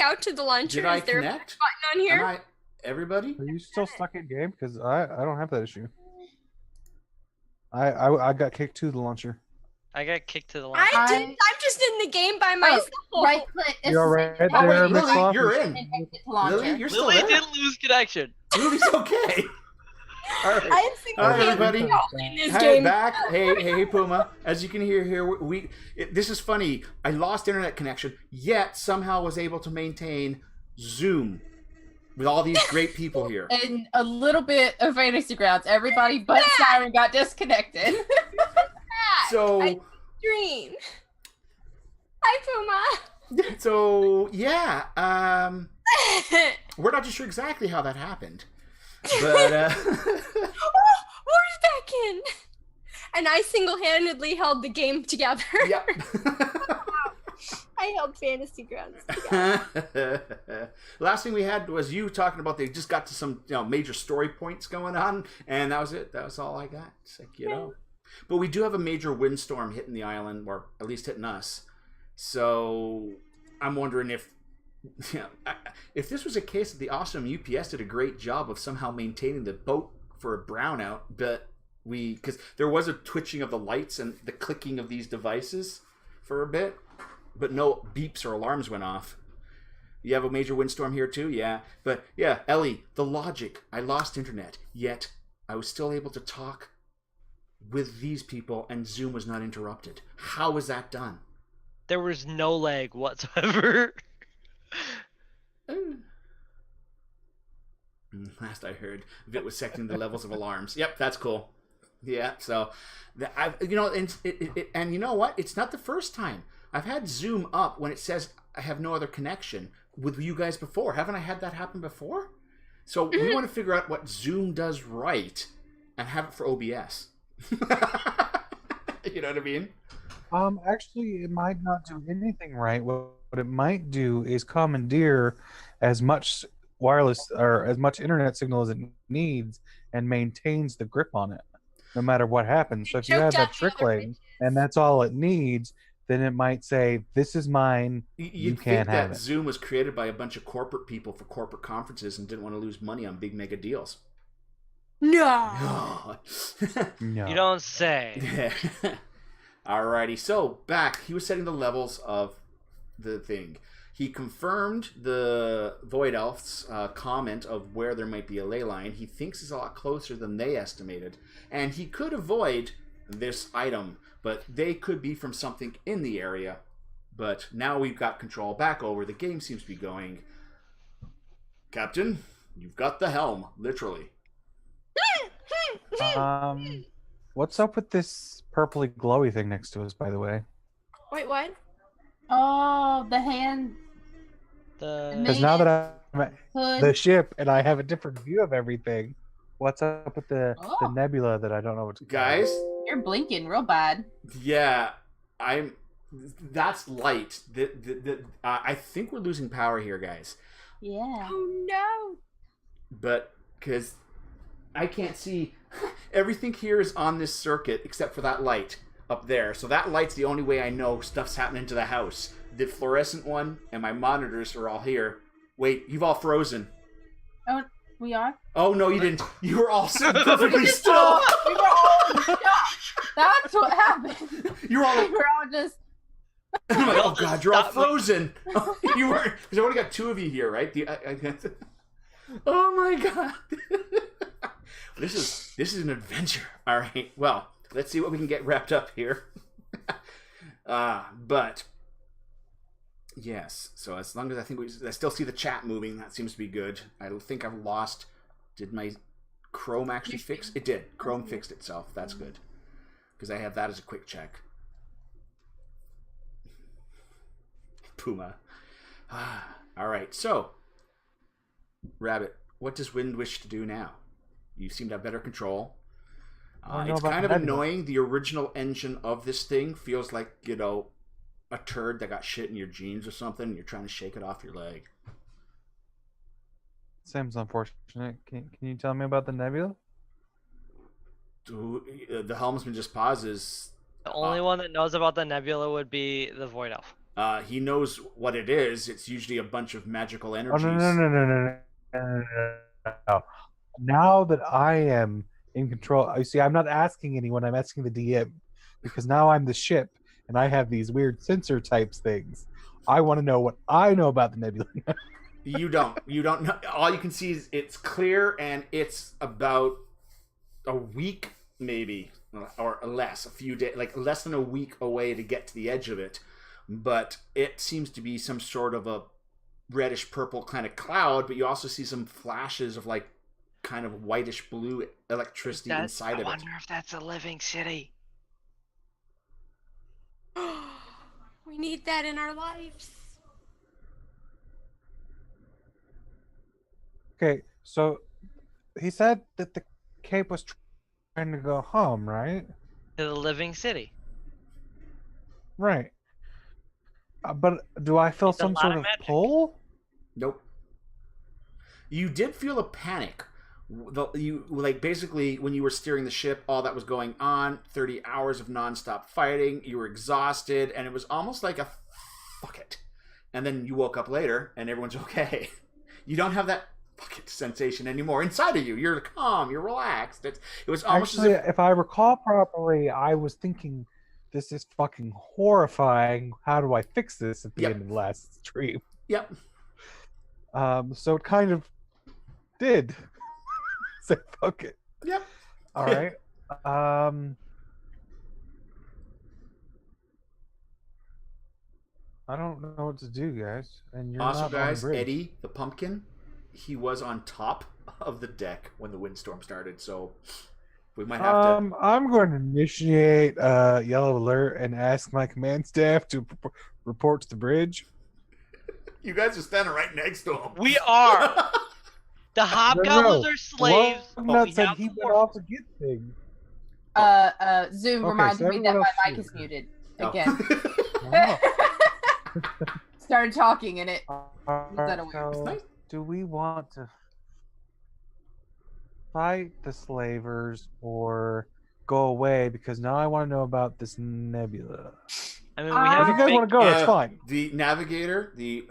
out to the launcher? Did I Is there connect? a button on here? Everybody? Are you still stuck in game? Because I don't have that issue. I got kicked to the launcher. I got kicked to the launcher. I didn't. I'm just in the game by myself. Right click. You're right there, Oh, wait, Miss Lily, Law. you're in. Lily, you're still Lily there. didn't lose connection. Lily's okay. All right. I am All right, everybody. in this Hi, game. back. Hey, Puma. As you can hear here, this is funny. I lost internet connection, yet somehow was able to maintain Zoom with all these great people here. And a little bit of Fantasy Grounds. Everybody but Siren got disconnected. So, Dream. Hi, Puma. so yeah. We're not just sure exactly how that happened, but We're back in. And I single-handedly held the game together. yep. I held Fantasy Grounds together. Last thing we had was you talking about they just got to some major story points going on, and that was it. That was all I got. It's like, But we do have a major windstorm hitting the island, or at least hitting us. So I'm wondering if this was a case that the awesome UPS did a great job of somehow maintaining the boat for a brownout, but because there was a twitching of the lights and the clicking of these devices for a bit, but no beeps or alarms went off. You have a major windstorm here too? Yeah. But yeah, Ellie, the logic. I lost internet, yet I was still able to talk with these people and Zoom was not interrupted. How was that done? There was no lag whatsoever. Last I heard, Vit was setting the levels of alarms. Yep, that's cool. Yeah, so, and you know what? It's not the first time. I've had Zoom up when it says I have no other connection with you guys before. Haven't I had that happen before? So we want to figure out what Zoom does right and have it for OBS. You know what I mean? Actually, it might not do anything right. What it might do is commandeer as much wireless or as much internet signal as it needs and maintains the grip on it, no matter what happens. So if you have that trickling and that's all it needs, then it might say, "This is mine. You can't have it." Zoom was created by a bunch of corporate people for corporate conferences and didn't want to lose money on big mega deals. No. No. You don't say. Alrighty, so back. He was setting the levels of the thing. He confirmed the Void Elf's comment of where there might be a ley line. He thinks it's a lot closer than they estimated. And he could avoid this item, but they could be from something in the area. But now we've got control back over. The game seems to be going. Captain, you've got the helm, literally. What's up with this purpley glowy thing next to us, by the way? Wait, what? Oh, the hand. Because now that I'm at the ship and I have a different view of everything, what's up with the nebula that I don't know what's Guys? You're blinking real bad. Yeah, that's light. I think we're losing power here, guys. Yeah. Oh, no. But, because I can't see. Everything here is on this circuit except for that light up there. So that light's the only way I know stuff's happening to the house. The fluorescent one and my monitors are all here. Wait, you've all frozen. Oh, we are? Oh, no, you didn't. You were all perfectly still. We were all shocked. That's what happened. You were all We were all just... I'm like, oh God, you're all frozen. You were, because I only got two of you here, right? Oh my God. This is an adventure. All right. Well, let's see what we can get wrapped up here. But yes. So as long as I still see the chat moving, that seems to be good. I think I've lost. Did my Chrome actually fix? It did. Chrome fixed itself. That's good because I have that as a quick check. Puma. All right. So, Rabbit, what does Wind wish to do now? You seem to have better control. It's kind of annoying. The original engine of this thing feels like, a turd that got shit in your jeans or something. And you're trying to shake it off your leg. Seems unfortunate. Can you tell me about the nebula? The helmsman just pauses. The only one that knows about the nebula would be the Void Elf. He knows what it is. It's usually a bunch of magical Oh energies. no. Now that I am in control, you see, I'm not asking anyone. I'm asking the DM because now I'm the ship and I have these weird sensor types things. I want to know what I know about the nebula. You don't know. All you can see is it's clear, and it's about a week, maybe, or less, a few days, like less than a week away to get to the edge of it. But it seems to be some sort of a reddish purple kind of cloud, but you also see some flashes of like kind of whitish blue electricity inside of it. I wonder if that's a living city. We need that in our lives. Okay, so he said that the Cape was trying to go home, right? To the living city. Right. But do I feel It's a some lot sort of of magic. pull? Nope. You did feel a panic. You like basically when you were steering the ship, all that was going on, 30 hours of nonstop fighting, you were exhausted, and it was almost like a fuck it. And then you woke up later and everyone's okay. You don't have that fuck it sensation anymore inside of you. You're calm, you're relaxed. It was almost Actually, as if I recall properly, I was thinking this is fucking horrifying. How do I fix this at the Yep. end of the last stream? Yep. So it kind of did. Say fuck it. Yep. All right. I don't know what to do, guys. And you're Also, not on the guys, bridge. Eddie the pumpkin, he was on top of the deck when the windstorm started, so we might have to. I'm going to initiate yellow alert and ask my command staff to report to the bridge. You guys are standing right next to him. We are. The hobgoblins are slaves. Well, but not we said have he the went off to get things. Zoom Okay, reminded so me that everyone my else mic is should- muted Oh. again. Wow. Started talking in it. Alright, aware? so Nice. do we want to fight the slavers or go away? Because now I want to know about this nebula. I mean, we If have If you guys big- want to go, that's fine. The navigator, the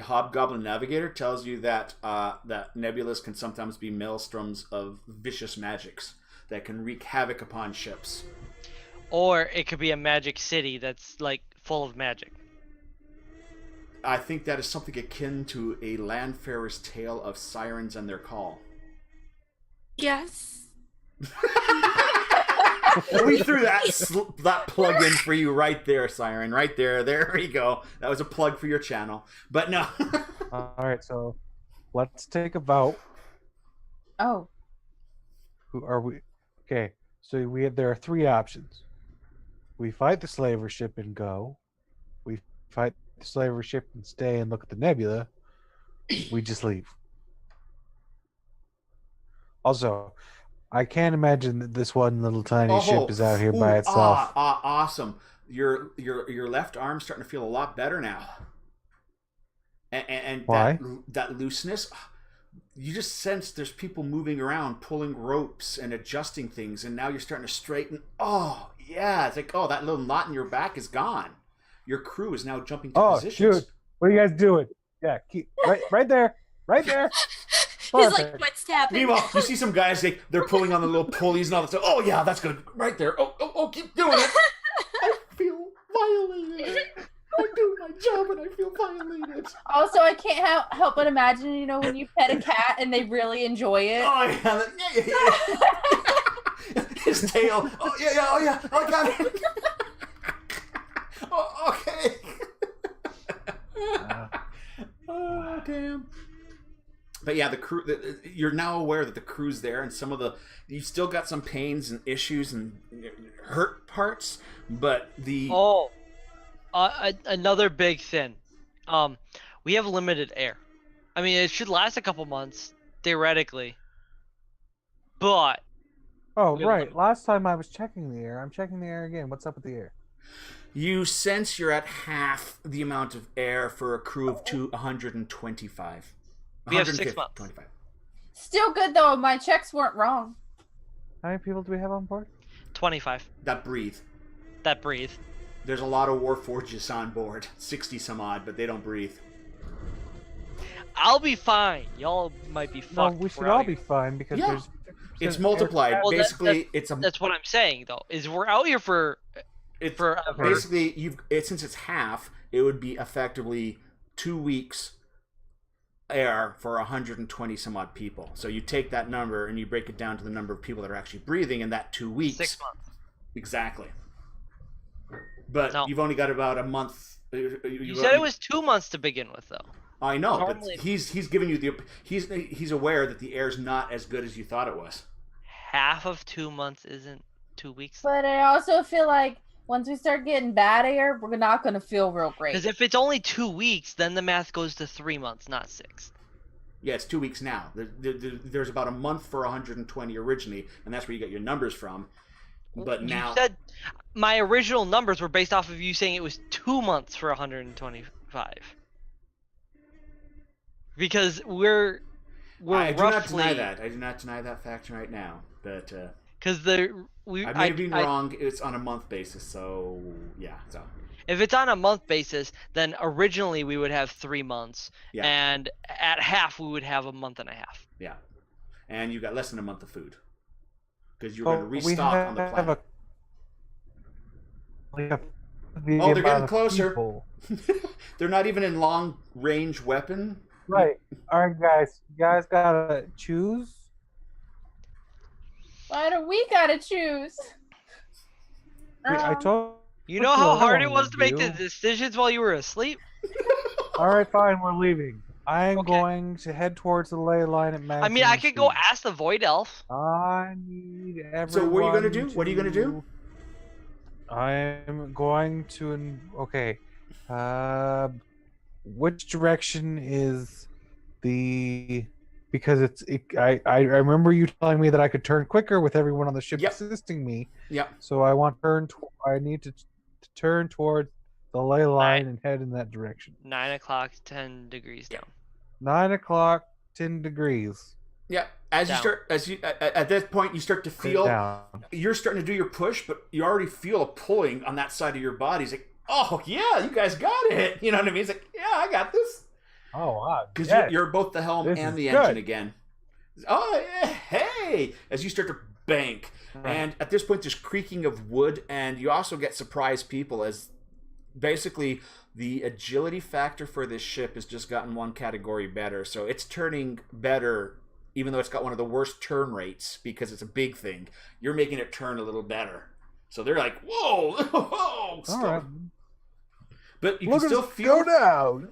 hobgoblin navigator, tells you that that nebulas can sometimes be maelstroms of vicious magics that can wreak havoc upon ships. Or it could be a magic city that's like full of magic. I think that is something akin to a landfarer's tale of sirens and their call. Yes. We threw that plug in for you right there, Siren. Right there. There we go. That was a plug for your channel. But no. All right, so let's take a vote. Oh, Who are we? Okay, so there are three options. We fight the slaver ship and go. We fight the slaver ship and stay and look at the nebula. We just leave. Also, I can't imagine that this one little tiny ship is out here by itself. Awesome. Your left arm's starting to feel a lot better now. And Why? that looseness, you just sense there's people moving around, pulling ropes and adjusting things, and now you're starting to straighten. Oh, yeah. It's like, oh, that little knot in your back is gone. Your crew is now jumping to positions. Dude, what are you guys doing? Yeah, keep right there. Right there. He's like Perfect. foot tapping. Meanwhile, you see some guys, they're pulling on the little pulleys and all that stuff. Oh, yeah, that's good. Right there. Oh, keep doing it. I feel violated. I'm doing my job and I feel violated. also, I can't help but imagine, you know, when you pet a cat and they really enjoy it. Oh, yeah. His tail. Oh, yeah. Oh, I got it. Oh, okay. Oh, damn. But yeah, the crew. You're now aware that the crew's there, and you've still got some pains and issues and hurt parts. But another big thing. We have limited air. I mean, it should last a couple months theoretically, but Oh, We have right. limited- Last time I was checking the air. I'm checking the air again. What's up with the air? you sense you're at half the amount of air for a crew of 125. We have 6 150, months. 25. Still good though. My checks weren't wrong. How many people do we have on board? 25 That breathe. that breathe. There's a lot of Warforges on board, 60 some odd, but they don't breathe. I'll be fine. Y'all might be No, fucked. we if we're should out all here. be fine because Yeah. there's. It's 50% multiplied. air- Well, Basically, it's a. That's what I'm saying, though. Is we're out here for It's forever. basically since it's half, it would be effectively 2 weeks air for 120 some odd people. So you take that number and you break it down to the number of people that are actually breathing in that 2 weeks. 6 months. Exactly. But No. you've only got about a month. You said it was 2 months to begin with, though. I know, Normally- but he's giving you he's aware that the air's not as good as you thought it was. Half of 2 months isn't 2 weeks. But I also feel like once we start getting bad air, we're not going to feel real great. Because if it's only 2 weeks, then the math goes to 3 months, not 6. Yeah, it's 2 weeks now. There's about a month for 120 originally, and that's where you get your numbers from. But now You said my original numbers were based off of you saying it was 2 months for 125. Because we're I do not roughly deny that. I do not deny that fact right now. But because I may have been wrong. It's on a month basis, so yeah. So if it's on a month basis, then originally we would have 3 months, yeah, and at half we would have a month and a half. yeah, and you got less than a month of food because you're But going to we restock on the have planet. we have the Oh, they're amount getting of closer. people. They're not even in long range weapon. Right. All right, guys. You guys gotta choose. Why do we got to choose? I told. You know What how do I hard it wanna was to make the do? decisions while you were asleep? All right, fine. We're leaving. I'm Okay. going to head towards the ley line at maximum I mean, I could go speed. ask the Void Elf. I need everyone. So what are you gonna do? What are you gonna do? I'm going to. Okay. Which direction is the? Because I remember you telling me that I could turn quicker with everyone on the ship Yep. assisting me. Yep. So I want I need to turn towards the ley line and head in that direction. 9 o'clock, 10 degrees down. 9 o'clock, 10 degrees. Yeah. As you Down. start, at that point, you start to feel Down. you're starting to do your push, but you already feel a pulling on that side of your body. It's like, oh yeah, you guys got it. You know what I mean? It's like, yeah, I got this. Oh wow! Because Yes. you're both the helm This and is the good. engine again. Oh, yeah, hey! As you start to bank. And at this point, there's creaking of wood, and you also get surprised people as basically the agility factor for this ship has just gotten one category better. So it's turning better, even though it's got one of the worst turn rates because it's a big thing. You're making it turn a little better. So they're like, whoa, whoa, All stop. right. But you Look can at still us feel go down.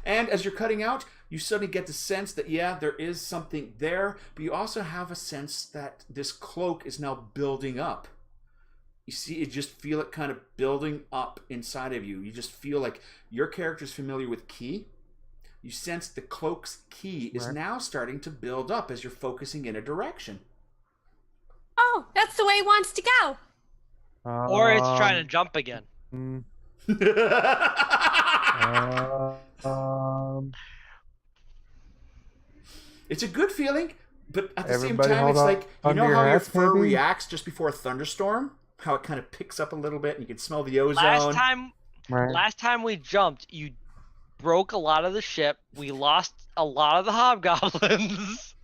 And as you're cutting out, you suddenly get the sense that, yeah, there is something there, but you also have a sense that this cloak is now building up. You see, you just feel it kind of building up inside of you. You just feel like your character's familiar with ki. You sense the cloak's ki is Right. now starting to build up as you're focusing in a direction. Oh, that's the way he wants to go. Or it's trying to jump again. mm, It's a good feeling, but at the Everybody same time, hold it's on like, you under know your how your hats, fur maybe? reacts just before a thunderstorm? How it kind of picks up a little bit and you can smell the ozone? right. Last time we jumped, you broke a lot of the ship. We lost a lot of the hobgoblins.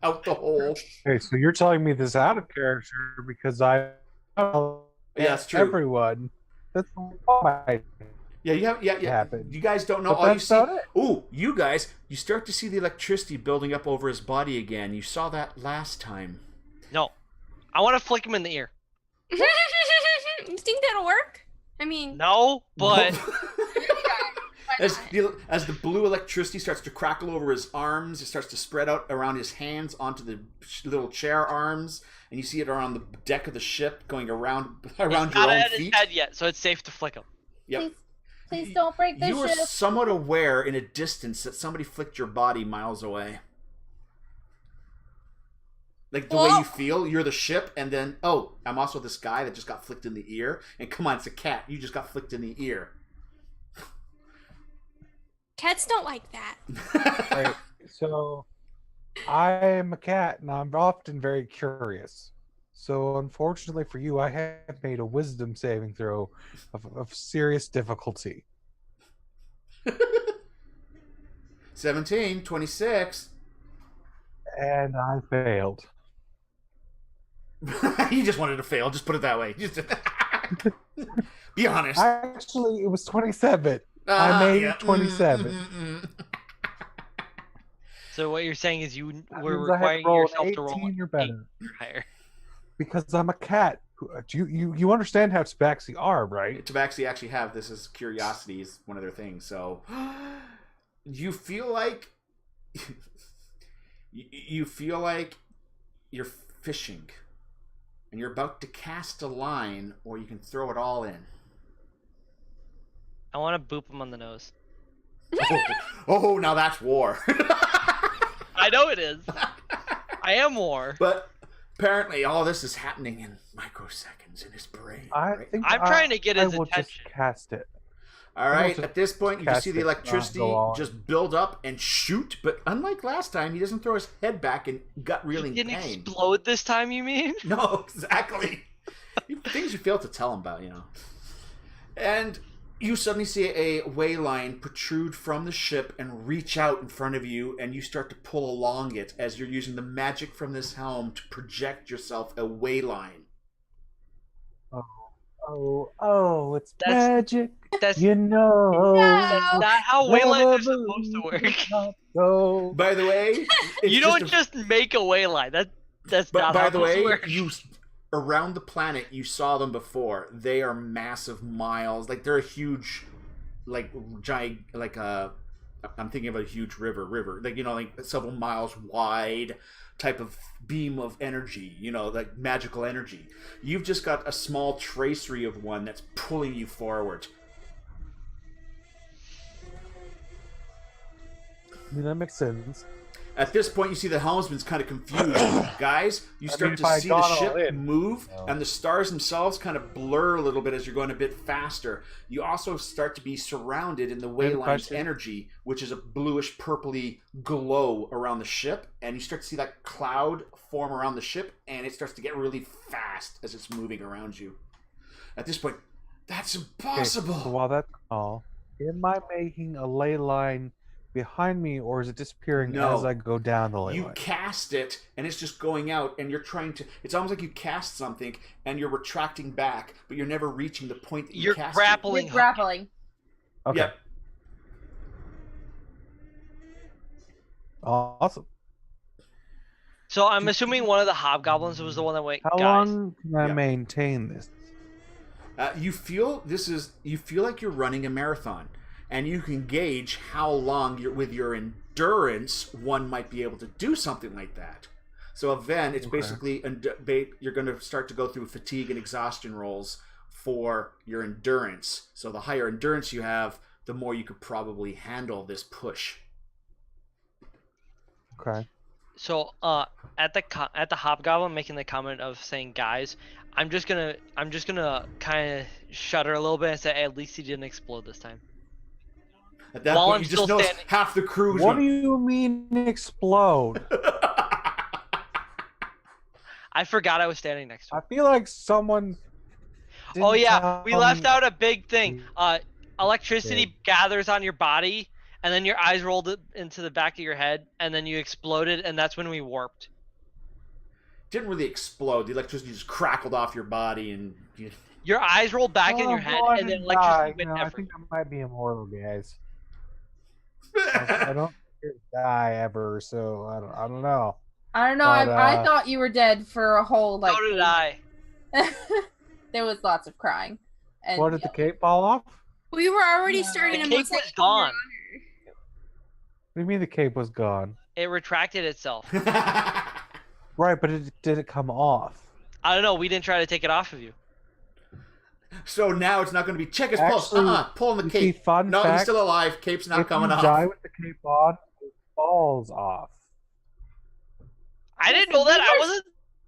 Out the hole. Okay, so you're telling me this out of character because I Yeah, that's true. everyone. That's why. Yeah, yeah. happened. You guys don't know. But All you that's see, about it. ooh, you guys, you start to see the electricity building up over his body again. You saw that last time. No, I want to flick him in the ear. You think that'll work? I mean, No, but as the blue electricity starts to crackle over his arms, it starts to spread out around his hands onto the little chair arms, and you see it around the deck of the ship going around he's your not own at his feet. head yet, so it's safe to flick him. Yep. Please don't break the You were ship. somewhat aware in a distance that somebody flicked your body miles away. Like the way you feel, you're the ship, and then, oh, I'm also this guy that just got flicked in the ear. And come on, it's a cat. You just got flicked in the ear. cats don't like that. Right. So I am a cat and I'm often very curious. So unfortunately for you, I have made a wisdom saving throw of serious difficulty. 17, 26. And I failed. You just wanted to fail. Just put it that way. Just be honest. Actually, it was 27. I made 27. So what you're saying is you were Means I have to requiring roll yourself an to roll 18 or 8 better. or higher. Because I'm a cat. You understand how tabaxi are, right? Tabaxi actually have this as curiosity is one of their things. So you feel like you feel like you're fishing and you're about to cast a line, or you can throw it all in. I want to boop him on the nose. Oh, now that's war. I know it is. I am war. But apparently all this is happening in microseconds in his brain. I right? think I'm trying to get his I will attention. just cast it. All right, just at this point, you just cast see the it, electricity go on. just build up and shoot. But unlike last time, he doesn't throw his head back in gut-reeling He didn't pain. explode this time, you mean? No, exactly. Things you fail to tell him about, you know. And you suddenly see a way line protrude from the ship and reach out in front of you, and you start to pull along it as you're using the magic from this helm to project yourself a way line. Oh, it's That's- magic. That's, You know. that's not how wayliners are supposed to work. Go. By the way, it's You don't a- just make a wayline. That's But not by how the this way, works. you around the planet, you saw them before. They are massive miles. Like they're a huge, like giant, like I'm thinking of a huge river, like like several miles wide type of beam of energy. Like magical energy. You've just got a small tracery of one that's pulling you forward. I mean, that makes sense. At this point, you see the helmsman's kind of confused. Guys, you start if to I see the got all ship in, move, no. and the stars themselves kind of blur a little bit as you're going a bit faster. You also start to be surrounded in the I have a wayline's question. energy, which is a bluish, purpley glow around the ship, and you start to see that cloud form around the ship, and it starts to get really fast as it's moving around you. At this point, that's impossible! Okay, so while that's all, am I making a ley line behind me, or is it disappearing No. as I go down the ley You line? cast it, and it's just going out, and you're trying to... It's almost like you cast something, and you're retracting back, but you're never reaching the point that you You're cast grappling. You're grappling. Okay, Yep. awesome. So I'm assuming one of the hobgoblins was the one that went. How Guys, long can I Yeah. maintain this? You feel like you're running a marathon, and you can gauge how long with your endurance one might be able to do something like that. So then it's Okay. basically you're going to start to go through fatigue and exhaustion rolls for your endurance. So the higher endurance you have, the more you could probably handle this push. Okay. So at the hobgoblin making the comment of saying, "Guys, I'm just gonna kind of shudder a little bit and say, at least he didn't explode this time." At that While point, I'm you just still notice standing- half the crew is What do you mean explode? I forgot I was standing next to I him. feel like someone. Oh didn't yeah, we tell left me- out a big thing. Electricity Okay. gathers on your body, and then your eyes rolled it into the back of your head, and then you exploded, and that's when we warped. Didn't really explode. The electricity just crackled off your body, and Your eyes rolled back in your Oh, head, no, I and then didn't electricity die. went You know, I everywhere. think I might be immortal, guys. I don't die ever, so I don't know. I don't know. But, I thought you were dead for a whole like. So did I. There was lots of crying. And What, did the cape fall off? What We were already No. starting The to cape make was gone. do you mean the cape was gone? It retracted itself. Right, but did it come off? I don't know. We didn't try to take it off of you. So now it's not going to be check his pulse. Actually, Pulling the you see, cape. fun No, he's fact, still alive. Cape's not if coming you off. die with the cape on, it falls off. I didn't know that. I wasn't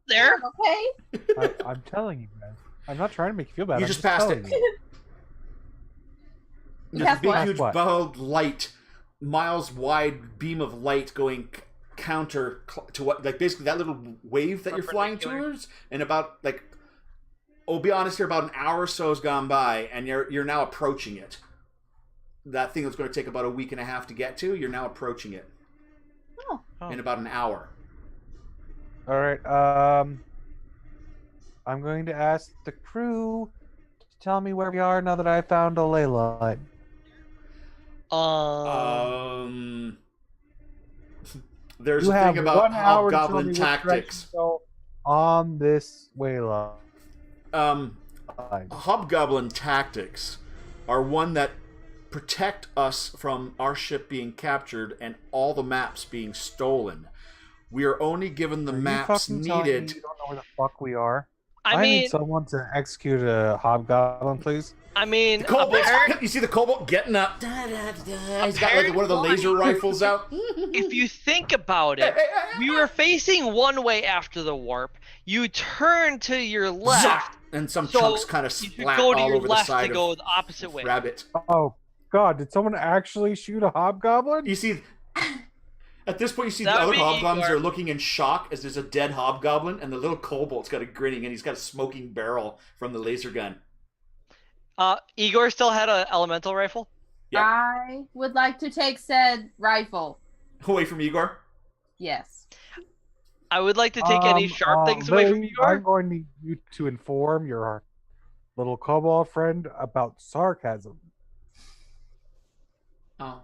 there. okay. I'm telling you, guys. I'm not trying to make you feel bad. You I'm just passed telling it. you. There's a That's big, what? huge, What? bold light, miles wide beam of light going counter to what, like basically that little wave that you're flying towards, and about like, I'll be honest here, about an hour or so has gone by, and you're now approaching it. That thing that's going to take about a week and a half to get to, you're now approaching it. In about an hour. All right. I'm going to ask the crew to tell me where we are now that I found a ley line. There's You a have thing about 1 hour to tell hobgoblin me which tactics. direction to go on this way line. Hobgoblin tactics are one that protect us from our ship being captured and all the maps being stolen. We are only given the maps needed. You don't know where the fuck we are. I need mean, someone to execute a hobgoblin, please. I mean, you see the kobold getting up. He's got like one of the laser rifles out. If you think about it, we were facing one way after the warp. You turn to your left, and some chunks kind of you should splat go to all your over the left side to go the opposite way. Rabbit. Oh God! Did someone actually shoot a hobgoblin? You see, at this point, you see the That would other be hobgoblins Igor. are looking in shock as there's a dead hobgoblin, and the little kobold's got a grinning, and he's got a smoking barrel from the laser gun. Igor still had an elemental rifle. Yeah. I would like to take said rifle. Away from Igor. Yes. I would like to take any sharp things away from Lily, Igor. I'm going to need you to inform your little kobold friend about sarcasm. Oh.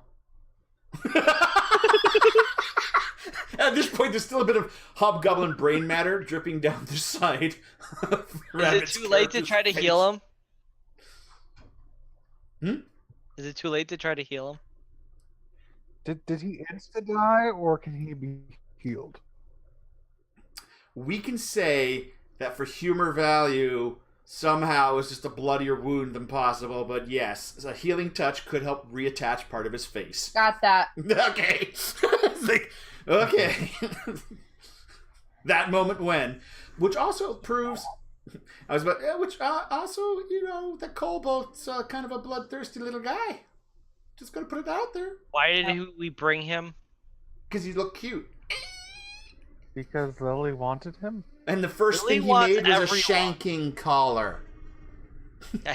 At this point, there's still a bit of hobgoblin brain matter dripping down the side. Is it too late to try to heal him? Is it too late to try to heal him? Did he insta die or can he be healed? We can say that for humor value, somehow it's just a bloodier wound than possible, but yes, a healing touch could help reattach part of his face. Got that. Okay. It's like, okay. That moment when. Which also proves... which also, you know, the kobold's kind of a bloodthirsty little guy. Just gonna put it out there. Why did we bring him? Because he looked cute. Because Lily wanted him? And the first Lily thing he wants made was everyone. a shanking collar.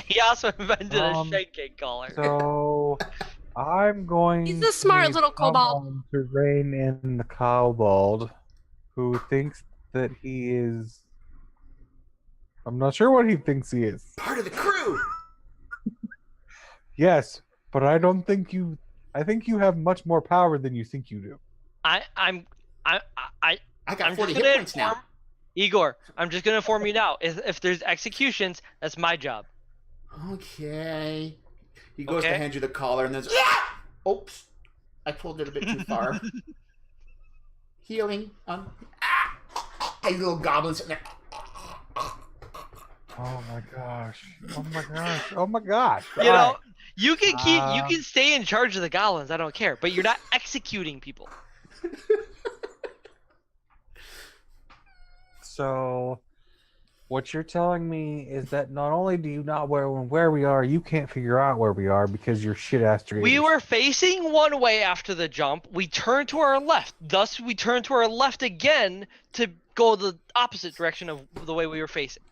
He also invented a shanking collar. So I'm going He's a smart need little kobold. someone to rein in the kobold who thinks that he is... I'm not sure what he thinks he is. Part of the crew! Yes, but I don't think you... I think you have much more power than you think you do. I got I'm 40 just hit gonna points now. Igor, I'm just gonna inform you now. If there's executions, that's my job. Okay. He goes to Okay. hand you the collar and then... Oops. I pulled it a bit too far. Healing. Hey, little goblin sitting there. Oh my gosh. Oh my gosh. Oh my gosh. You know, Alright. you can stay in charge of the goblins. I don't care, but you're not executing people. So, what you're telling me is that not only do you not know where we are, you can't figure out where we are because you're shit ass traders. We were facing one way after the jump. We turned to our left. Thus, we turned to our left again to go the opposite direction of the way we were facing.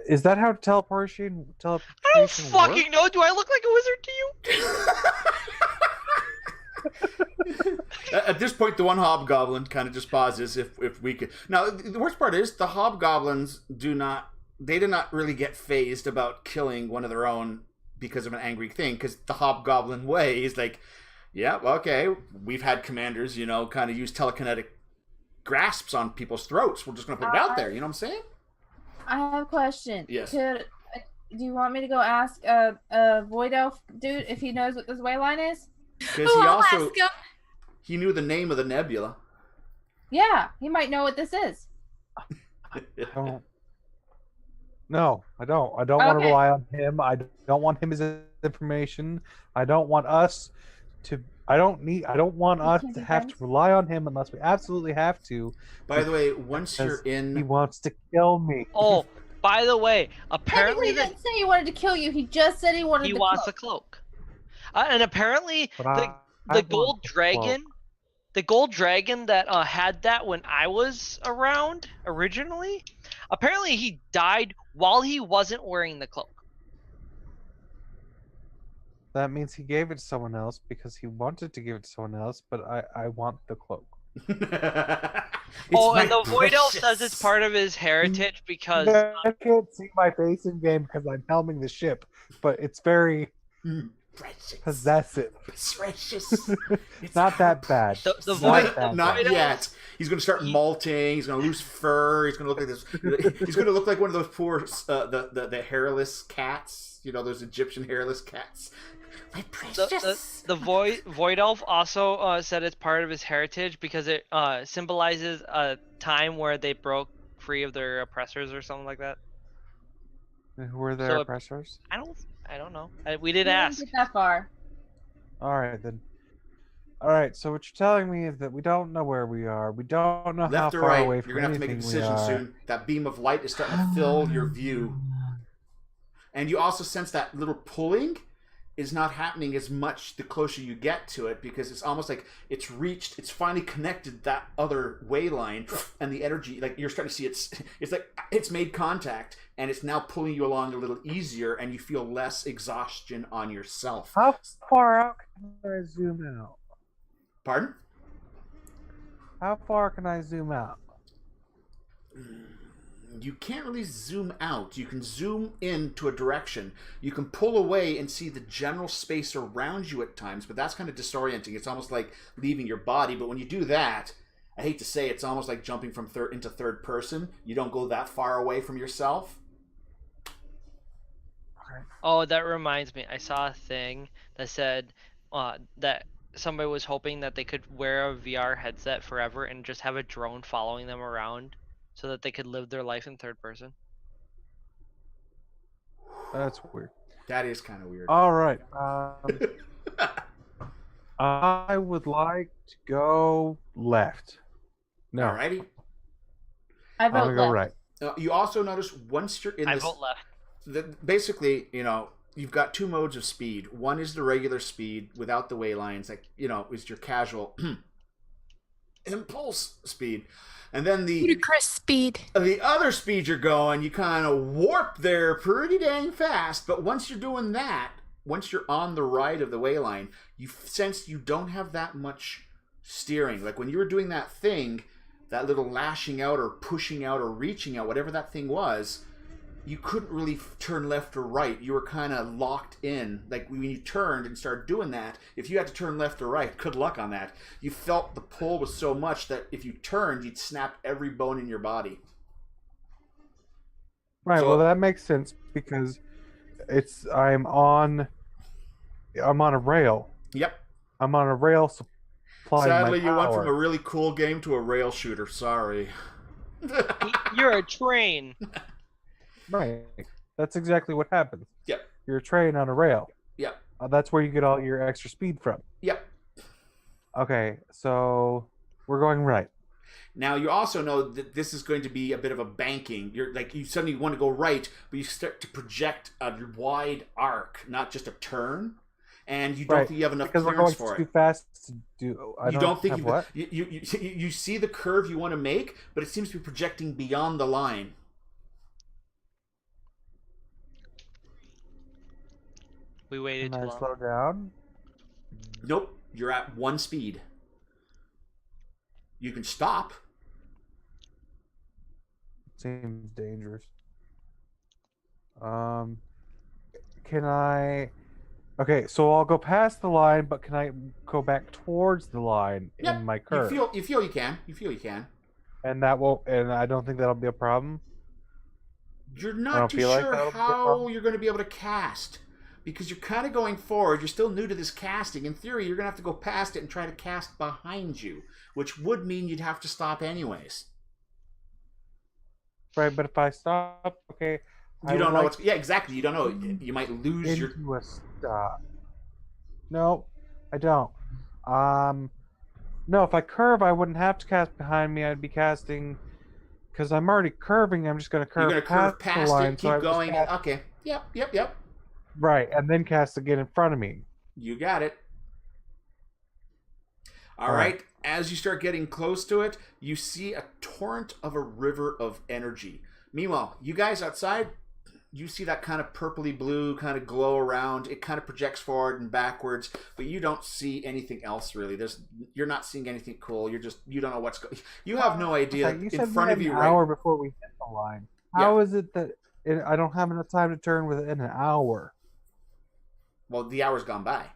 Is that how teleportation I don't fucking works? know. Do I look like a wizard to you? At this point, the one hobgoblin kind of just pauses if we could. Now, the worst part is the hobgoblins do not really get phased about killing one of their own because of an angry thing, because the hobgoblin way is like, yeah, okay, we've had commanders, you know, kind of use telekinetic grasps on people's throats. We're just going to put it out there, you know what I'm saying? I have a question. Yes. Do you want me to go ask a Void Elf dude if he knows what this wayline is? Because Oh, he I'll also ask him. he knew the name of the nebula. Yeah, he might know what this is. I don't. No, I don't. I don't want to Okay. rely on him. I don't want him as information. I don't want us to. I don't want us can't to be have friends? to rely on him unless we absolutely have to. By the way, once you're Because he in, wants to kill me. Oh, by the way, Technically, apparently he didn't say he wanted to kill you. He just said he wanted he to wants kill. the cloak. And apparently, But the I want gold the dragon, the gold dragon that had that when I was around originally, apparently he died while he wasn't wearing the cloak. That means he gave it to someone else because he wanted to give it to someone else, but I want the cloak. And the Void Elf says it's part of his heritage because I can't see my face in game because I'm helming the ship, but it's very possessive. Precious. It's not that bad. The Void Not yet. He's going to start molting. He's going to lose fur. He's going to look like this. He's going to look like one of those poor the hairless cats. You know, those Egyptian hairless cats. My precious. The Void Elf also said it's part of his heritage because it symbolizes a time where they broke free of their oppressors or something like that. Who were their oppressors? I don't know. We did We ask. didn't get that far. All right then. All right. So what you're telling me is that we don't know where we are. We don't know Left how or far right. away You're from going to have to make a anything we decision are. soon. That beam of light is starting to fill your view. And you also sense that little pulling is not happening as much the closer you get to it, because it's almost like it's finally connected that other way line, and the energy, like you're starting to see it's like it's made contact and it's now pulling you along a little easier, and you feel less exhaustion on yourself. How far out can I zoom out? Pardon? How far can I zoom out? You can't really zoom out. You can zoom into a direction. You can pull away and see the general space around you at times, but that's kind of disorienting. It's almost like leaving your body, but when you do that, I hate to say it's almost like jumping from into third person. You don't go that far away from yourself. Oh, that reminds me. I saw a thing that said that somebody was hoping that they could wear a VR headset forever and just have a drone following them around so that they could live their life in third person. That's weird. That is kind of weird. All right. I would like to go left. No, Alrighty. I I'm vote gonna go left. right. You also notice once you're in I this, vote left. basically, you've got two modes of speed. One is the regular speed without the way lines, like is your casual impulse speed, and then the Ludicrous speed. other speed you're going, you kind of warp there pretty dang fast. But once you're doing that, once you're on the right of the way line, you sense you don't have that much steering. Like when you were doing that thing, that little lashing out or pushing out or reaching out, whatever that thing was, you couldn't really turn left or right. You were kind of locked in. Like when you turned and started doing that, if you had to turn left or right, good luck on that. You felt the pull was so much that if you turned, you'd snap every bone in your body. Right. So- Well, that makes sense because I'm on a rail. Yep. I'm on a rail supplying Sadly, my you went power. from a really cool game to a rail shooter. Sorry. You're a train. Right. That's exactly what happens. Yep. You're a train on a rail. Yep. That's where you get all your extra speed from. Yep. Okay, so we're going right. Now you also know that this is going to be a bit of a banking. You suddenly want to go right, but you start to project a wide arc, not just a turn, and you don't Right, think you have enough because we're clearance going for too it. fast to do. You don't think have what? you see the curve you want to make, but it seems to be projecting beyond the line. We waited Can too I long. slow down? Nope, you're at one speed. You can stop. Seems dangerous. Can I? Okay, so I'll go past the line, but can I go back towards the line Yep, in my curve? You feel you can. You feel you can. And that won't. And I don't think that'll be a problem. You're I not don't too feel like sure that'll be a how problem. you're going to be able to cast. Because you're kind of going forward. You're still new to this casting. In theory, you're going to have to go past it and try to cast behind you, which would mean you'd have to stop anyways. Right, but if I stop, okay. You don't know what's... Yeah, exactly. You don't know. You might lose your... into a stop. No, I don't. No, if I curve, I wouldn't have to cast behind me. I'd be casting because I'm already curving. I'm just going to curve, You're going to curve past the line, it, so I keep would just going. cast- Okay. Yep. Right, and then cast again in front of me. You got it. All All right. right. as you start getting close to it, you see a torrent of a river of energy. Meanwhile, you guys outside, you see that kind of purpley blue kind of glow around. It kind of projects forward and backwards, but you don't see anything else really. You're not seeing anything cool. You don't know what's going. You have no idea. Okay, you said in front of you, an hour before we hit the line. How is it that I don't have enough time to turn within an hour? Well, the hour's gone by.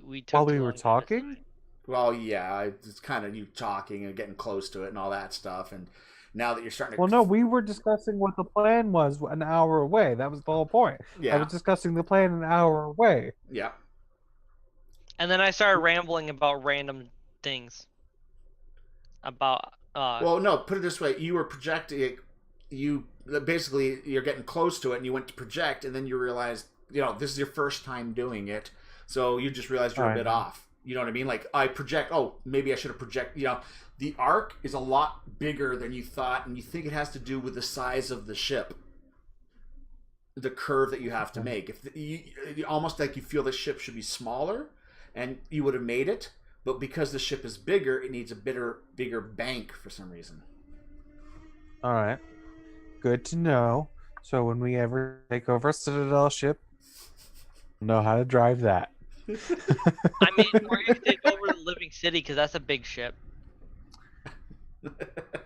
We took While too we were long to talking? decide. Well, yeah, it's kind of you talking and getting close to it and all that stuff. And now that you're starting to... Well, no, we were discussing what the plan was an hour away. That was the whole point. Yeah. I was discussing the plan an hour away. Yeah. And then I started rambling about random things. About Well, no, put it this way. You were projecting... Basically, you're getting close to it, and you went to project, and then you realized, this is your first time doing it. So you just realized you're a bit off. You know what I mean? Like, I project, maybe I should have projected, the arc is a lot bigger than you thought, and you think it has to do with the size of the ship. The curve that you have to make. Almost like you feel the ship should be smaller, and you would have made it, but because the ship is bigger, it needs a bigger bank for some reason. All right. Good to know. So when we ever take over a Citadel ship, we'll know how to drive that. I mean, we're going to take over the Living City because that's a big ship.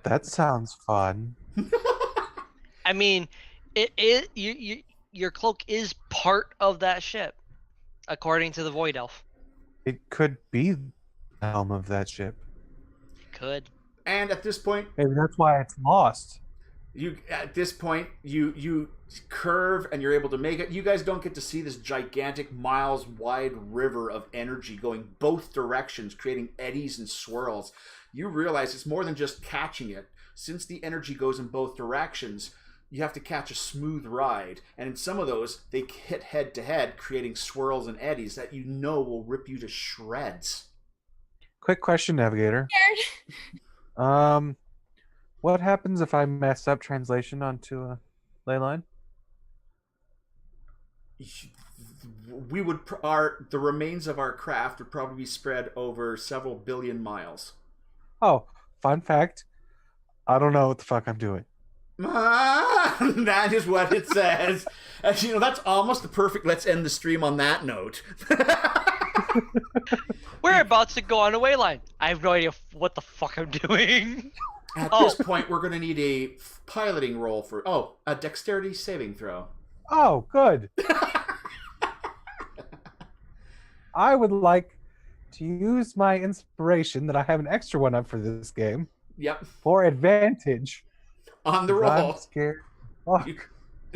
That sounds fun. I mean, your cloak is part of that ship, according to the Void Elf. It could be the helm of that ship. It could. And at this point, Maybe that's why it's lost. you curve and you're able to make it. You guys don't get to see this gigantic miles wide river of energy going both directions, creating eddies and swirls. You realize it's more than just catching it. Since the energy goes in both directions, you have to catch a smooth ride. And in some of those, they hit head to head, creating swirls and eddies that will rip you to shreds. Quick question, Navigator. Scared. What happens if I mess up translation onto a ley line? The remains of our craft would probably be spread over several billion miles. Oh, fun fact. I don't know what the fuck I'm doing. That is what it says. That's almost the perfect. Let's end the stream on that note. We're about to go on a wayline. I have no idea what the fuck I'm doing. At this point, we're going to need a piloting roll for a dexterity saving throw. Oh, good. I would like to use my inspiration that I have an extra one up for this game. Yep. For advantage. On the roll. I'm scared. Fuck.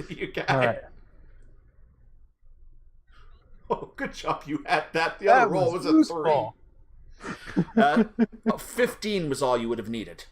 You got All it. right. Oh, good job. You had that. The That other roll was a useful. 3. 15 was all you would have needed.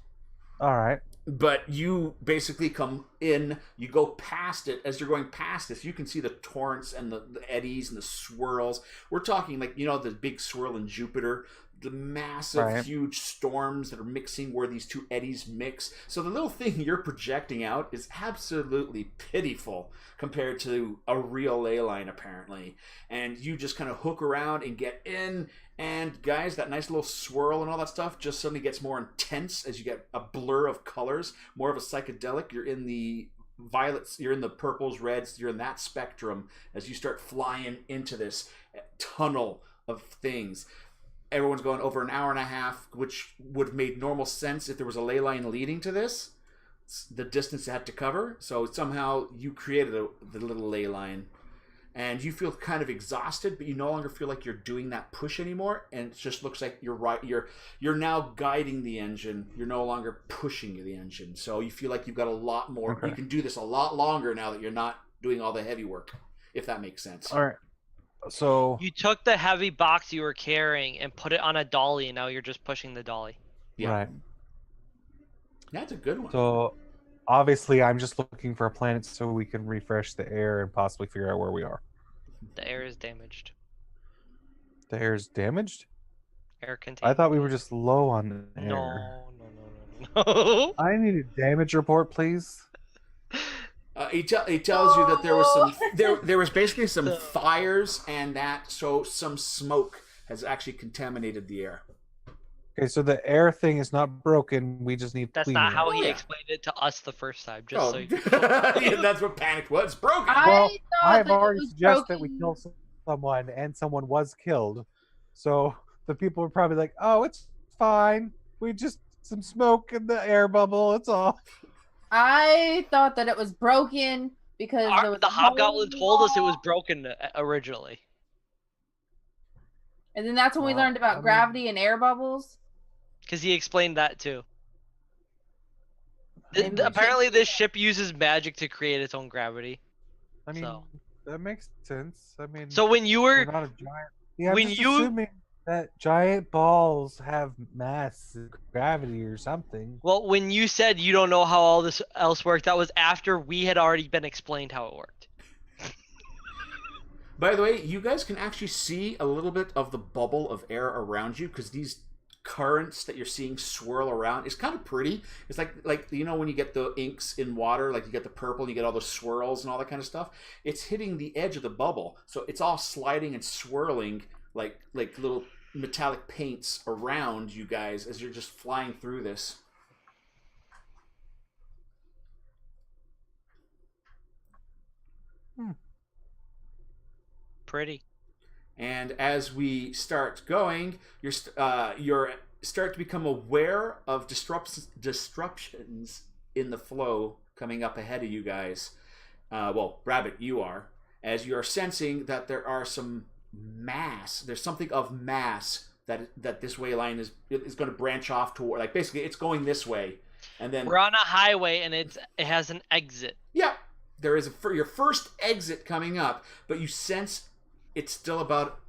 All right. But you basically come in, you go past it. As you're going past this, you can see the torrents and the eddies and the swirls. We're talking like, the big swirl in Jupiter, the massive, huge storms that are mixing where these two eddies mix. So the little thing you're projecting out is absolutely pitiful compared to a real ley line, apparently. And you just kind of hook around and get in. And guys, that nice little swirl and all that stuff just suddenly gets more intense as you get a blur of colors, more of a psychedelic. You're in the violets, you're in the purples, reds, you're in that spectrum as you start flying into this tunnel of things. Everyone's going over an hour and a half, which would have made normal sense if there was a ley line leading to this, the distance it had to cover. So somehow you created the little ley line. And you feel kind of exhausted, but you no longer feel like you're doing that push anymore. And it just looks like you're now guiding the engine. You're no longer pushing the engine. So you feel like you've got a lot more. Okay. You can do this a lot longer now that you're not doing all the heavy work, if that makes sense. All right. So You took the heavy box you were carrying and put it on a dolly, and now you're just pushing the dolly. Yeah. right. That's a good one. So obviously, I'm just looking for a planet so we can refresh the air and possibly figure out where we are. The air is damaged. The air's damaged? Air containment. I thought we were just low on air. No. I need a damage report, please. He tells you that there was there was basically some fires and that, so some smoke has actually contaminated the air. Okay, so the air thing is not broken. We just need That's cleaning not how it. Oh, he yeah. explained it to us the first time. Just Oh, so you yeah, that's what panicked was. It's broken. Well, thought I've that it already was suggested that we broken. kill someone, and someone was killed. So the people were probably like, "Oh, it's fine. We just some smoke in the air bubble. It's all." I thought that it was broken because there was the a hole Hobgoblin in the told us it was wall. broken originally. And then that's when we Well, learned about I mean- gravity and air bubbles. Because he explained that too. Maybe we should- Apparently, this ship uses magic to create its own gravity. I mean, So- that makes sense. I mean, So when you we're were not a giant. Yeah, I'm when just you- assuming that giant balls have mass gravity or something. well, when you said you don't know how all this else worked, that was after we had already been explained how it worked. By the way, you guys can actually see a little bit of the bubble of air around you because these currents that you're seeing swirl around. It's kind of pretty. It's like you know when you get the inks in water, like you get the purple, and you get all those swirls and all that kind of stuff. It's hitting the edge of the bubble, so it's all sliding and swirling like little metallic paints around you guys as you're just flying through this. Pretty. And as we start going, you're start to become aware of disruptions in the flow coming up ahead of you guys. Well, Rabbit, you are, as you are sensing that there are some mass. There's something of mass that this way line is going to branch off toward. Like basically, it's going this way, and then We're on a highway and it has an exit. yeah, there is your first exit coming up, but you sense it's still about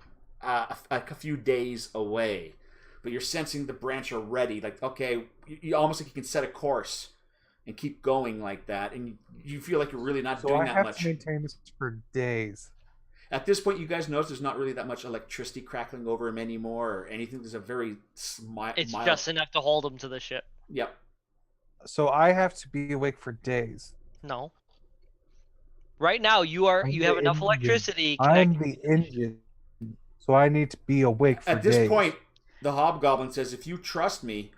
a few days away. But you're sensing the branch already. Like, okay, you almost like you can set a course and keep going like that. And you feel like you're really not So doing I that have much. to maintain this for days. At this point, you guys notice there's not really that much electricity crackling over him anymore or anything. There's a very It's mild... just enough to hold him to the ship. Yep. So I have to be awake for days. No. Right now, you have the enough engine. electricity. I'm connected. the engine, so I need to be awake for At this days. point, the Hobgoblin says, if you trust me,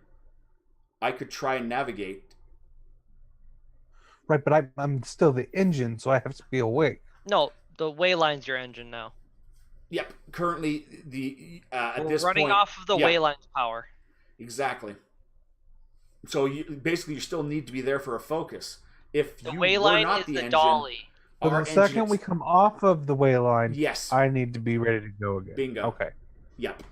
I could try and navigate. Right, but I'm still the engine, so I have to be awake. No, the Wayline's your engine now. Yep. Currently, the at We're this running point, off of the yeah. Wayline's power. Exactly. So basically, you still need to be there for a focus. If The you were Wayline not is the the engine, dolly. So our the second engine we come off of the way line, yes, I need to be ready to go again. Bingo. Okay. yep.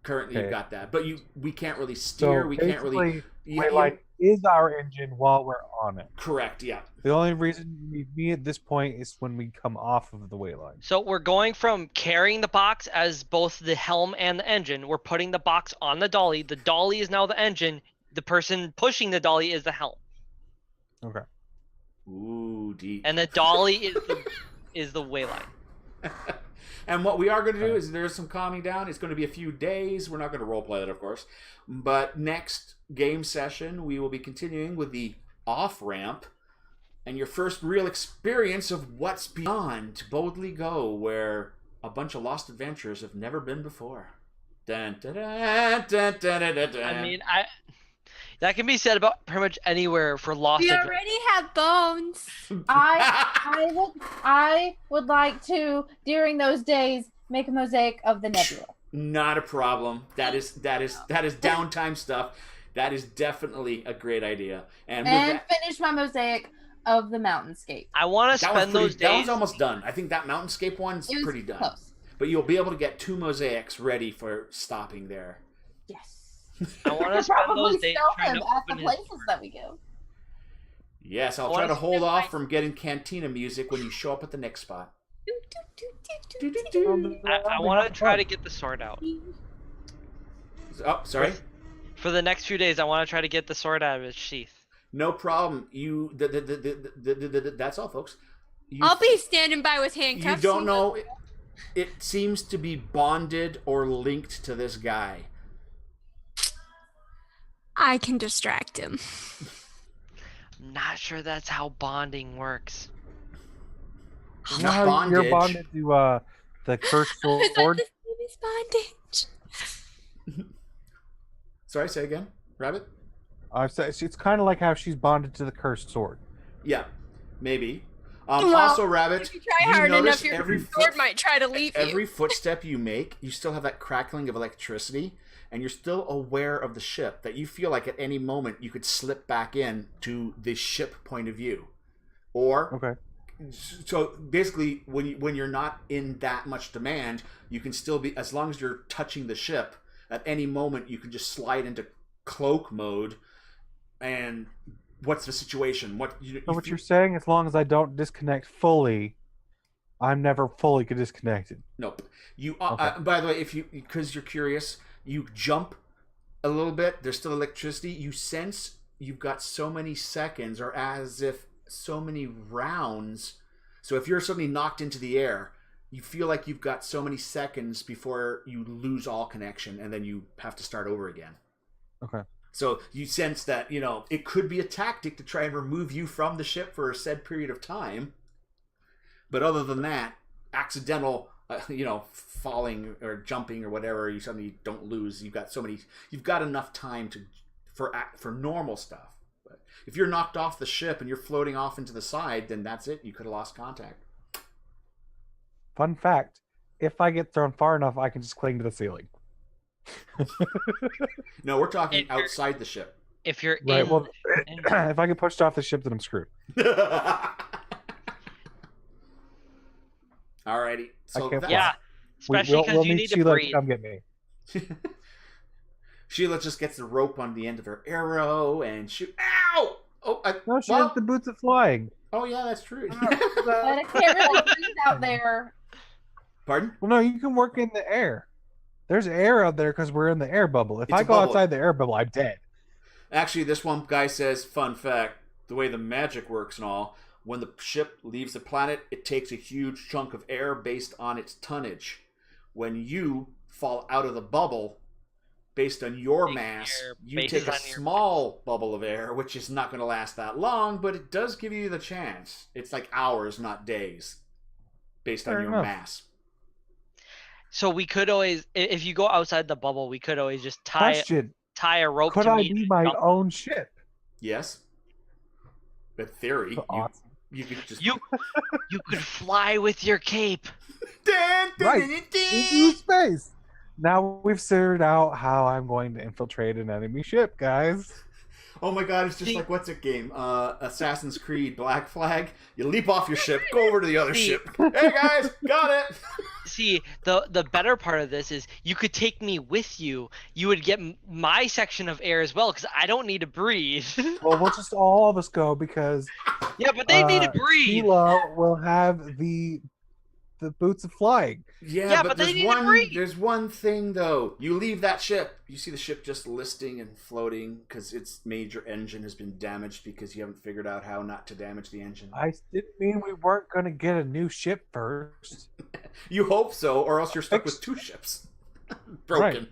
Currently, Okay. you've got that, but we can't really steer. So we can't really. basically, Yeah, way line is our engine while we're on it. correct. Yeah. The only reason you need me at this point is when we come off of the way line. So we're going from carrying the box as both the helm and the engine. We're putting the box on the dolly. The dolly is now the engine. The person pushing the dolly is the helm. Okay. Ooh, deep. And the dolly is the Wayline. And what we are going to do is there's some calming down. It's going to be a few days. We're not going to roleplay that, of course. But next game session, we will be continuing with the off-ramp and your first real experience of what's beyond Boldly Go, where a bunch of lost adventurers have never been before. Dun, dun, dun, dun, dun, dun, dun, dun. I mean, that can be said about pretty much anywhere for Lost We Adventures. already have bones. I would like to during those days make a mosaic of the nebula. Not a problem. That is downtime stuff. That is definitely a great idea. And with And that, finish my mosaic of the mountainscape. I want to that was spend those that was days. almost done. I think that mountainscape one's It was pretty done. close. But you'll be able to get 2 mosaics ready for stopping there. Yes. I want to spend Probably those days sell trying them to at the open his. places that we go. Yes, I'll I try wanna to hold spend off my- from getting cantina music when you show up at the next spot. I want to try to get the sword out. Oh, sorry. For the next few days, I want to try to get the sword out of its sheath. No problem. That's all, folks. I'll be standing by with handcuffs. You don't know. It seems to be bonded or linked to this guy. I can distract him. I'm not sure that's how bonding works. It's You know not how you're bondage. bonded to the cursed I thought sword? the same as bondage. Sorry, say again, Rabbit. It's kind of like how she's bonded to the cursed sword. Yeah, maybe. Well, Also, Rabbit, If you try hard notice enough, your sword might try to leave you. every footstep you make, you still have that crackling of electricity, and you're still aware of the ship, that you feel like at any moment you could slip back in to the ship point of view. Or, Okay. so basically, when you're not in that much demand, you can still be, as long as you're touching the ship, at any moment you can just slide into cloak mode, and what's the situation? What you're saying, as long as I don't disconnect fully, I'm never fully disconnected. Nope. You. Okay. By the way, because you're curious, you jump a little bit. There's still electricity. You sense you've got so many seconds, or as if so many rounds. So if you're suddenly knocked into the air, you feel like you've got so many seconds before you lose all connection, and then you have to start over again. Okay. So you sense that, it could be a tactic to try and remove you from the ship for a said period of time. But other than that, accidental, falling or jumping or whatever, you suddenly don't lose. You've got enough time for normal stuff. But if you're knocked off the ship and you're floating off into the side, then that's it. You could have lost contact. Fun fact: if I get thrown far enough, I can just cling to the ceiling. No, we're talking If you're- outside the ship. If you're Right. in, Well, if I get pushed off the ship, then I'm screwed. Alrighty. So can't that- yeah, especially we'll because you need need to Sheila breathe. to come get me. Sheila just gets the rope on the end of her arrow and shoot. Ow! Oh, No, she has the boots of flying. Oh yeah, that's true. But I can't really breathe out there. Pardon? Well, no, you can work in the air. There's air out there because we're in the air bubble. If It's I a go bubble. outside the air bubble, I'm dead. Actually, this one guy says, fun fact, the way the magic works and all, when the ship leaves the planet, it takes a huge chunk of air based on its tonnage. When you fall out of the bubble, based on your Take mass, air you based take a on your small bubble of air, which is not going to last that long, but it does give you the chance. It's like hours, not days, based on Fair your enough. mass. So we could always, if you go outside the bubble, we could always just tie Question: a rope could to I me. be and my jump. own ship? Yes? In theory, So awesome. you could just... You could fly with your cape. Right. Into space. Now we've figured out how I'm going to infiltrate an enemy ship, guys. Oh my god, it's just See- like, what's it game? Assassin's Creed Black Flag. You leap off your ship, go over to the other See- ship. Hey guys, got it! See, the better part of this is you could take me with you. You would get my section of air as well because I don't need to breathe. Well, we'll just all of us go because Yeah, but they need to breathe. Sheila will have the boots of flying. Yeah, but they there's need to one. breathe. There's one thing though. You leave that ship. You see the ship just listing and floating because its major engine has been damaged because you haven't figured out how not to damage the engine. I didn't mean we weren't going to get a new ship first. You hope so, or else you're stuck with two ships broken.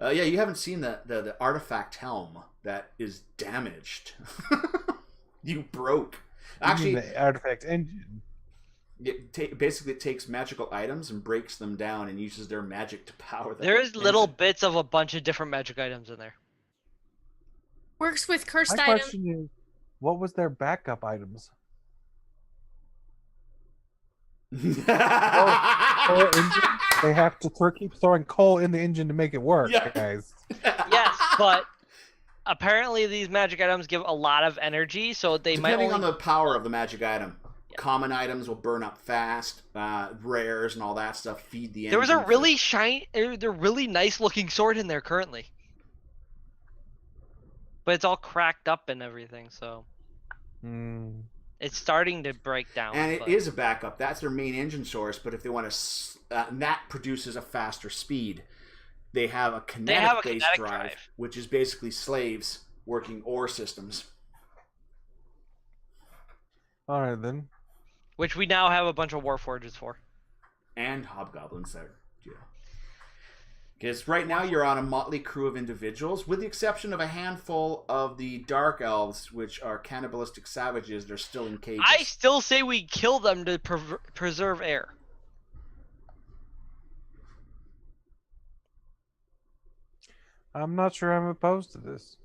Yeah, you haven't seen the artifact helm that is damaged. You broke. You mean Actually, the artifact engine. basically it takes magical items and breaks them down and uses their magic to power them. There's little bits of a bunch of different magic items in there. Works with cursed My items. question is, what was their backup items? Coal engine? They have to keep throwing coal in the engine to make it work, Yeah. guys. Yes, but apparently these magic items give a lot of energy, so they might Depending only... on the power of the magic item. Yeah. Common items will burn up fast. Rares and all that stuff feed the engine. There was a really they're really nice looking sword in there currently. But it's all cracked up and everything, so Hmm. it's starting to break down. And it but- is a backup. That's their main engine source. But if they want to, and that produces a faster speed. They have a kinetic-based kinetic drive, drive. which is basically slaves working ore systems. All right, then. Which we now have a bunch of warforges for. And hobgoblins there. Yeah. Because right now you're on a motley crew of individuals, with the exception of a handful of the dark elves, which are cannibalistic savages. They're still in cages. I still say we kill them to preserve air. I'm not sure I'm opposed to this.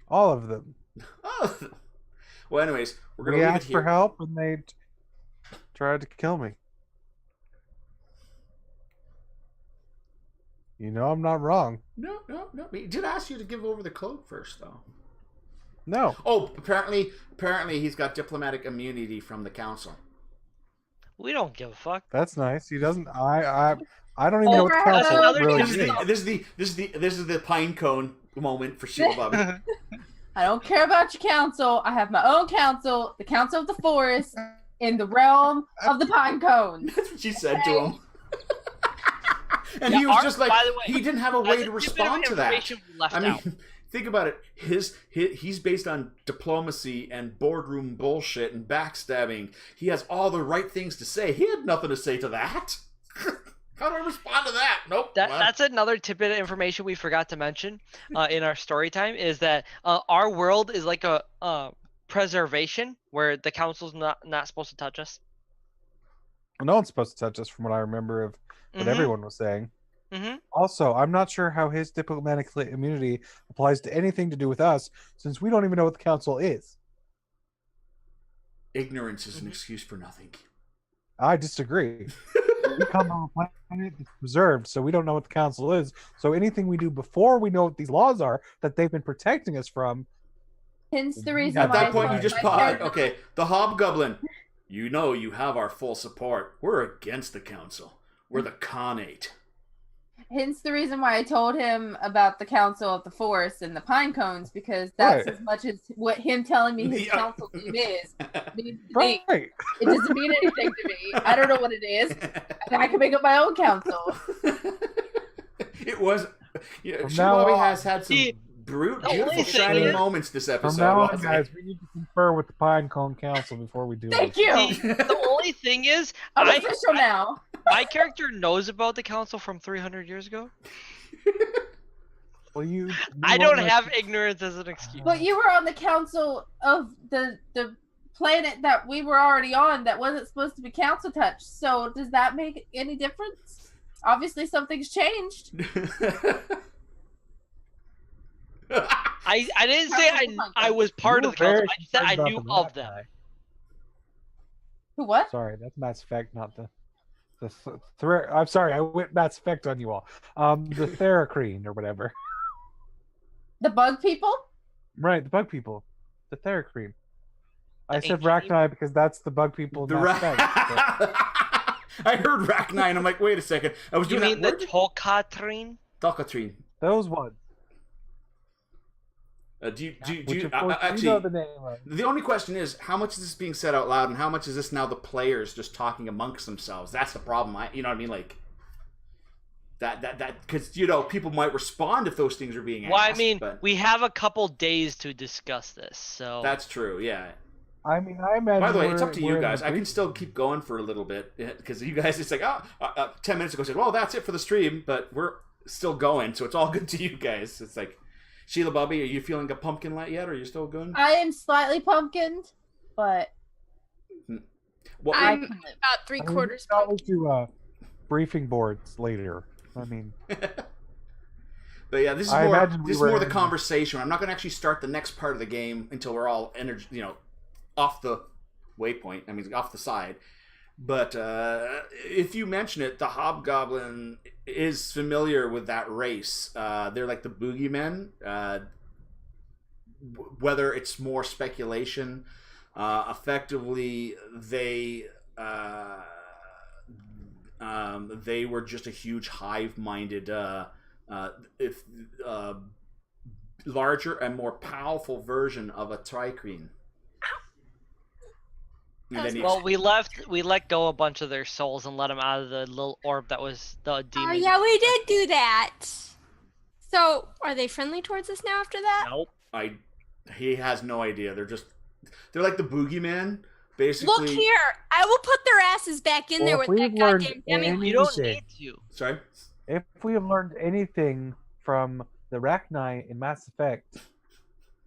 All of them. Oh. Well, anyways, we're gonna We leave it asked for here. help, and they tried to kill me. You know I'm not wrong. No. He did ask you to give over the cloak first, though. No. Oh, apparently he's got diplomatic immunity from the council. We don't give a fuck. That's nice. He doesn't. I don't even know what the That's council another really This is. is the pine cone moment for Sheila Bobby. I don't care about your council. I have my own council, the Council of the Forest, in the realm of the Pine Cone. That's what she said to him. And he was just like, by the way, he didn't have a way to respond to that. Left I mean, out. think about it. He's based on diplomacy and boardroom bullshit and backstabbing. He has all the right things to say. He had nothing to say to that. How do I respond to that? Nope. That's another tidbit of information we forgot to mention in our story time is that our world is like a preservation where the council's not supposed to touch us. No one's supposed to touch us, from what I remember of what everyone was saying. Mm-hmm. Also, I'm not sure how his diplomatic immunity applies to anything to do with us, since we don't even know what the council is. Ignorance is an excuse for nothing. I disagree. We come on a planet that's preserved, so we don't know what the council is. So anything we do before we know what these laws are that they've been protecting us from. Hence the reason At why that I point, you told just my pause. character- Okay, the Hobgoblin. You know you have our full support. We're against the council. We're the Khanate. Hence the reason why I told him about the Council of the Forest and the Pine Cones, because that's Right. as much as what him telling me his Yeah. council name is. Means to me. Right. It doesn't mean anything to me. I don't know what it is. And I can make up my own council. It was. Yeah, From she now probably on- has had some See, beautiful, the only thing shining is- moments this episode. From now on, wasn't guys, it? we need to confer with the Pine Cone Council before we do Thank this. you. See, the only thing is, I'm official now. my character knows about the council from 300 years ago. Well, you I don't have ignorance as an excuse. But you were on the council of the planet that we were already on that wasn't supposed to be council touched. So does that make any difference? Obviously something's changed. I didn't say I was part of the council. I just said I knew of them. Who what? Sorry, that's Mass Effect, not the. I'm sorry, I went Mass Effect on you all. The Theracrene or whatever. The bug people? Right, the bug people. The Theracrene. I The said ancient Rachni because that's the bug people in The Mass Effect. I heard Rachni, and I'm like, wait a second. I was You doing mean the that word. Tolkatrine? Talkatrine. Those ones. Do Which you of course actually? you know the name of. The only question is, how much is this being said out loud, and how much is this now the players just talking amongst themselves? That's the problem. You know what I mean? Like that because people might respond if those things are being asked. Well, I mean, but we have a couple days to discuss this, so that's true. Yeah. I mean, I imagine. By the way, it's up to we're you in guys. the I can brief- still keep going for a little bit because you guys. It's like 10 minutes ago said, well, that's it for the stream, but we're still going, so it's all good to you guys. It's like, Sheila Bobby, are you feeling a pumpkin light yet, or are you still going? I am slightly pumpkined, but What, I'm I can live. about 3/4 I'll go to briefing boards later. I mean, But yeah, this is I more. imagine we This is were more the in- conversation. I'm not going to actually start the next part of the game until we're all off the waypoint. I mean, off the side. But if you mention it, the Hobgoblin is familiar with that race. They're like the boogeymen. Whether it's more speculation, effectively they were just a huge hive-minded, larger and more powerful version of a Tricrene. And then well, we let go a bunch of their souls and let them out of the little orb that was the demon. Oh yeah, we did do that. So are they friendly towards us now after that? Nope. he has no idea. They're like the boogeyman, basically. Look here, I will put their asses back in there Well, with if that we've learned goddamn demi. You don't Anything. need to. Sorry. if we have learned anything from the Rachni in Mass Effect,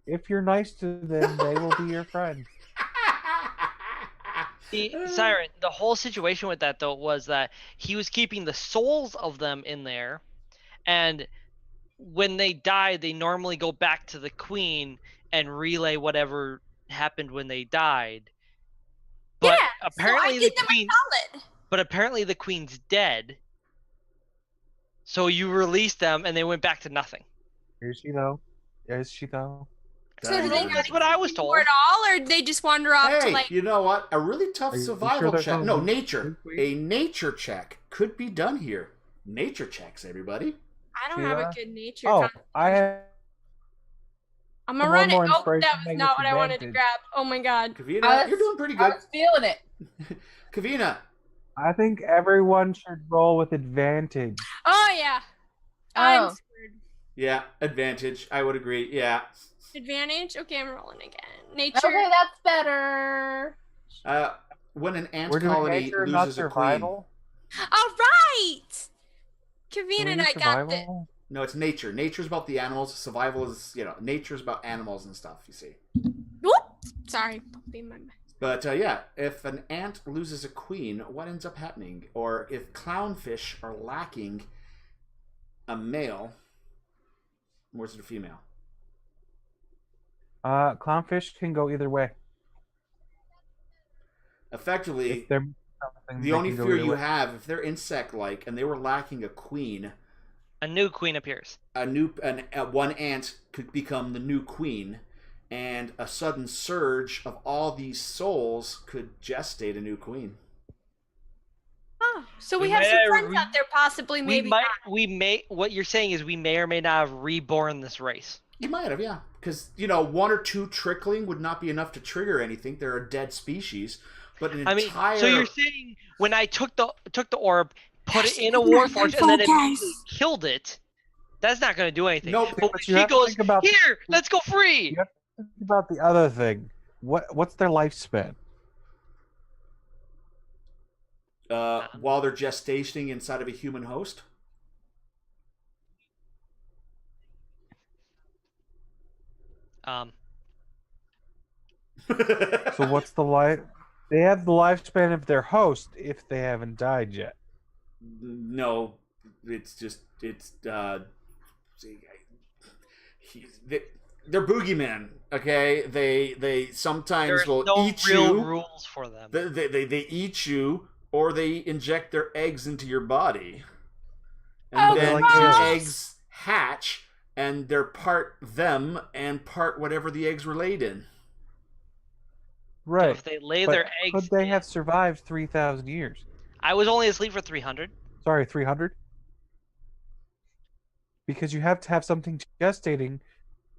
if you're nice to them, they will be your friend. The Siren, the whole situation with that though was that he was keeping the souls of them in there, and when they die, they normally go back to the queen and relay whatever happened when they died. But Yeah, apparently so I the did them a queen, solid. but apparently the queen's dead. So you released them, and they went back to nothing. Is she though? Is she though? So do they That's not what I was exist told. anymore at all, or they just wander off to Hey, like? you know what? A really tough Are you survival sure there's check. no No, nature. queen? A nature check could be done here. Nature checks, everybody. I don't have a Sheila? good nature. Oh, constitution. I have I'm gonna one run it. more Oh, inspiration that to was make not this what I wanted to advantage. grab. Oh my god. Kavina, you're doing pretty I good. was feeling it. Kavina, I think everyone should roll with advantage. Oh yeah. I'm Oh. screwed. yeah, advantage. I would agree. Yeah. Advantage. Okay, I'm rolling again. Nature. Okay, that's better. When an ant We're doing colony nature, not loses a queen. survival. All right. Do Kavina we and do I got this. survival? No, it's nature. Nature's about the animals. Survival is, nature's about animals and stuff, you see. Whoop. Sorry. Be my bad. But yeah, if an ant loses a queen, what ends up happening? Or if clownfish are lacking a male, or is it a female? Clownfish can go either way. Effectively, If they're something, the they only can go fear either you way. have, if they're insect-like and they were lacking a queen, A new queen appears. one ant could become the new queen, and a sudden surge of all these souls could gestate a new queen. Oh, so we We have may some friends re- out there, possibly, maybe. We may. What you're saying is we may or may not have reborn this race. You might have, yeah. Because, one or two trickling would not be enough to trigger anything. They're a dead species. But an entire... So you're saying when I took the orb, put it in a warforge, and then immediately killed it, that's not going to do anything. Nope. But when But you she have to goes, think about- here, let's go free. You have to think about the other thing. What's their lifespan? While they're gestating inside of a human host? So what's the life? They have the lifespan of their host if they haven't died yet. No, it's just they're boogeymen. Okay, they sometimes There's will no eat real you. rules for them. They eat you, or they inject their eggs into your body, and Oh, then gross. your eggs hatch, and they're part them and part whatever the eggs were laid in. So Right. if they lay But their eggs, could they in- have survived 3,000 years? I was only asleep for 300. Sorry, 300? Because you have to have something gestating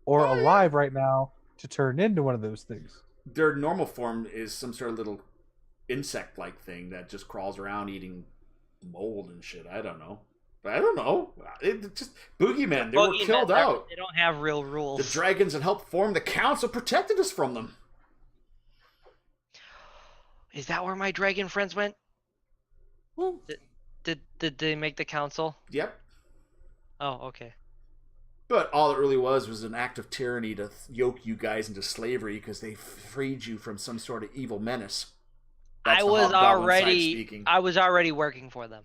or alive right now to turn into one of those things. Their normal form is some sort of little insect-like thing that just crawls around eating mold and shit. I don't know. It just boogeymen. They were Boogeymen, killed out. They don't have real The rules. dragons that helped form the council protected us from them. Is that where my dragon friends went? Ooh. Did they make the council? Yep. Oh, okay. But all it really was an act of tyranny to yoke you guys into slavery because they freed you from some sort of evil menace. That's I the was hobgoblin side already speaking. already working for them.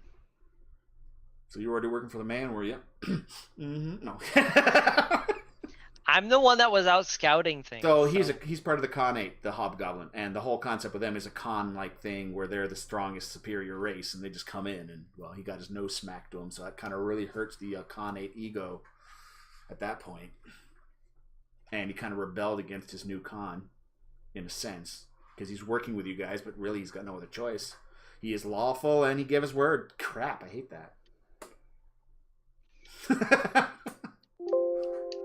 So you were already working for the man, were you? No. I'm the one that was out scouting things. So he's part of the Khanate, the hobgoblin, and the whole concept with them is a Khan-like thing where they're the strongest, superior race, and they just come in, and well, he got his nose smacked to him, so that kind of really hurts the Khanate ego at that point, and he kind of rebelled against his new Khan, in a sense, because he's working with you guys, but really he's got no other choice. He is lawful, and he gave his word. Crap, I hate that.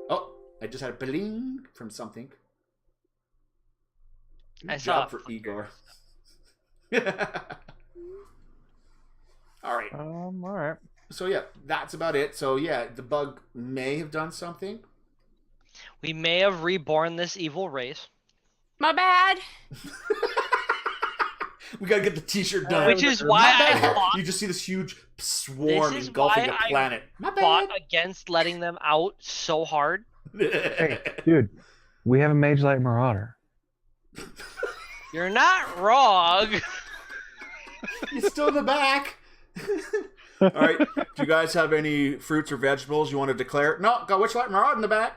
Oh, I just had a bling from something. I Good saw job for Igor. All right. All right. So yeah, that's about it. So yeah, the bug may have done something. We may have reborn this evil race. My bad. We gotta get the T-shirt done. Which is why I fought, You just see this huge swarm This is engulfing why a I planet. My fought bad. against letting them out so hard. Hey, dude, we have a Mage Light Marauder. You're not wrong. He's still in the back. All right. Do you guys have any fruits or vegetables you want to declare? No, got Witchlight Maraude in the back.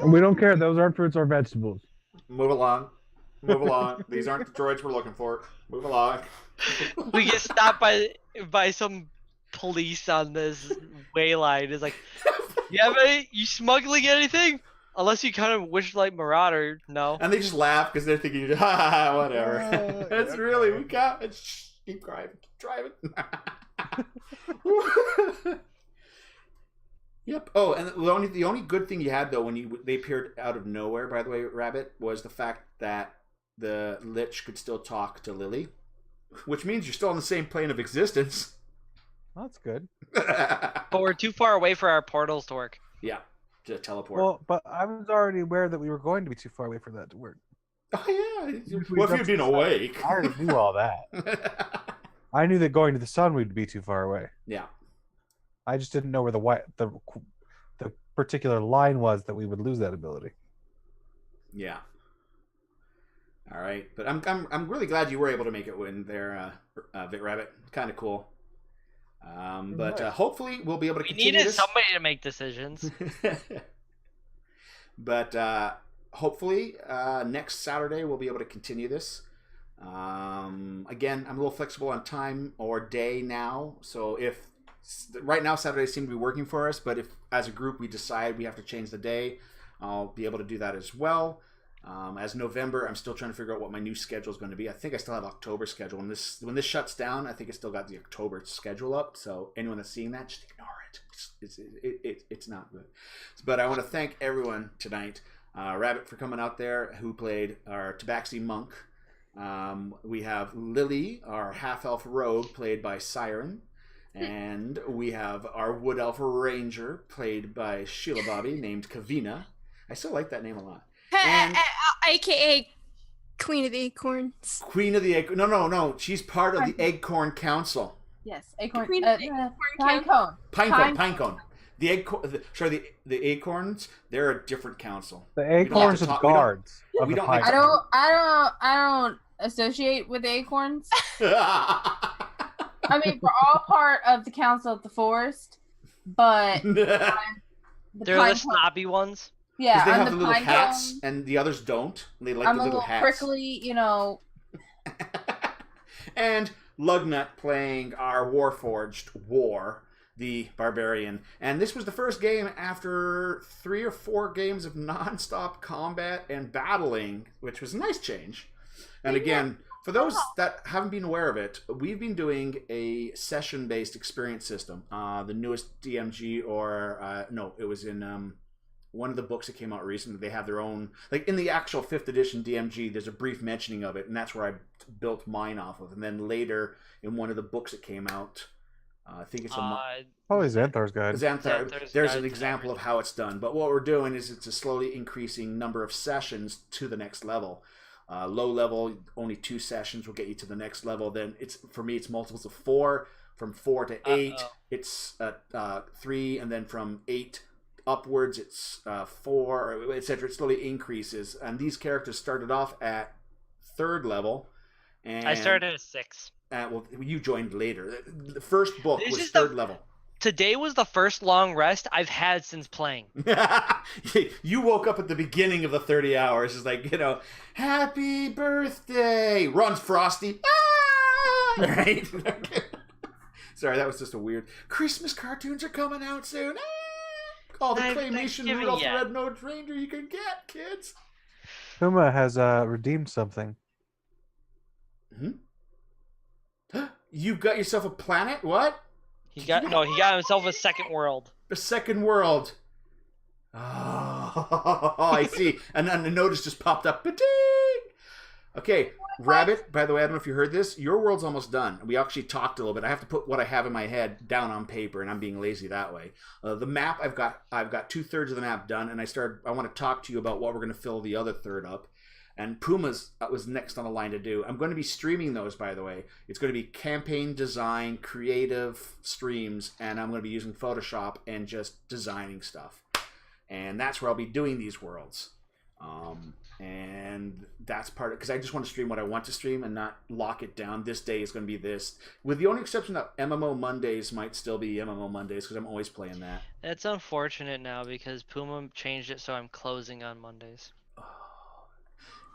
We don't care. Those aren't fruits or vegetables. Move along. Move along. These aren't the droids we're looking for. Move along. We get stopped by some police on this way line. It's like, you smuggling anything? Unless you kind of wish like Marauder, no. And they just laugh because they're thinking, ha, whatever. That's really, we got it. Keep driving. Keep driving. Yep. Oh, and the only good thing you had, though, when they appeared out of nowhere, by the way, Rabbit, was the fact that the Lich could still talk to Lily, which means you're still on the same plane of existence. That's good. But we're too far away for our portals to work. Yeah, to teleport. Well, but I was already aware that we were going to be too far away for that to work. Oh, yeah. What if you'd been awake? I already knew all that. I knew that going to the sun would be too far away. Yeah. I just didn't know where the particular line was that we would lose that ability. Yeah. All right, but I'm really glad you were able to make it win there, Rabbit. Kind of cool. But hopefully we'll be able to continue needed this. somebody to make decisions. But hopefully next Saturday we'll be able to continue this. Again, I'm a little flexible on time or day now, so if right now Saturdays seem to be working for us, but if as a group we decide we have to change the day, I'll be able to do that as well. As November, I'm still trying to figure out what my new schedule is going to be. I think I still have October schedule. When this shuts down, I think I still got the October schedule up. So anyone that's seeing that, just ignore it. It's not good. But I want to thank everyone tonight. Rabbit for coming out there, who played our Tabaxi monk. We have Lily, our half-elf rogue, played by Siren. And we have our wood elf ranger, played by Sheila Bobby, named Kavina. I still like that name a lot. And AKA Queen of the Acorns. Queen of the Acorn. No. She's part of the Eggcorn Council. Yes, acorn. Queen of the Acorn Pinecone. Pinecone. The Acorns. They're a different council. The Acorns are the guards. We don't. I don't associate with the acorns. I mean, we're all part of the Council of the Forest, but They're the snobby ones. Yeah, they I'm have the little pine hats, cone. and the others don't. They like I'm the a little little hats. prickly, And Lugnut playing our Warforged War, the Barbarian. And this was the first game after 3 or 4 games of non-stop combat and battling, which was a nice change. And again, for those that haven't been aware of it, we've been doing a session-based experience system. The newest DMG, it was in one of the books that came out recently. They have their own, like in the actual 5th edition DMG, there's a brief mentioning of it, and that's where I built mine off of. And then later, in one of the books that came out, I think it's probably Xanthar's Guide. There's an example of how it's done. But what we're doing is it's a slowly increasing number of sessions to the next level. Low level, only 2 sessions will get you to the next level. Then for me, it's multiples of 4. From 4 to 8, it's 3, and then from 8 upwards, it's 4, etc. It slowly increases. And these characters started off at 3rd level. And I started at 6. Well, you joined later. The first book was 3rd level. Today was the first long rest I've had since playing. You woke up at the beginning of the 30 hours. It's like, happy birthday. Runs Frosty. Ah! Right? Sorry, that was just a weird. Christmas cartoons are coming out soon. Ah! All the claymation Rudolph the Red-Nosed Reindeer you can get, kids. Puma has redeemed something. You got yourself a planet? What? He got himself a second world. A second world. Oh, I see. And then the notice just popped up. Ba-ding! Okay, Rabbit, by the way, I don't know if you heard this. Your world's almost done. We actually talked a little bit. I have to put what I have in my head down on paper, and I'm being lazy that way. The map, I've got 2/3 of the map done, and I want to talk to you about what we're going to fill the other third up. And Puma's was next on the line to do. I'm going to be streaming those, by the way. It's going to be campaign design, creative streams, and I'm going to be using Photoshop and just designing stuff. And that's where I'll be doing these worlds. And that's part of because I just want to stream what I want to stream and not lock it down. This day is going to be this, with the only exception that MMO Mondays might still be MMO Mondays because I'm always playing that. It's unfortunate now because Puma changed it so I'm closing on Mondays.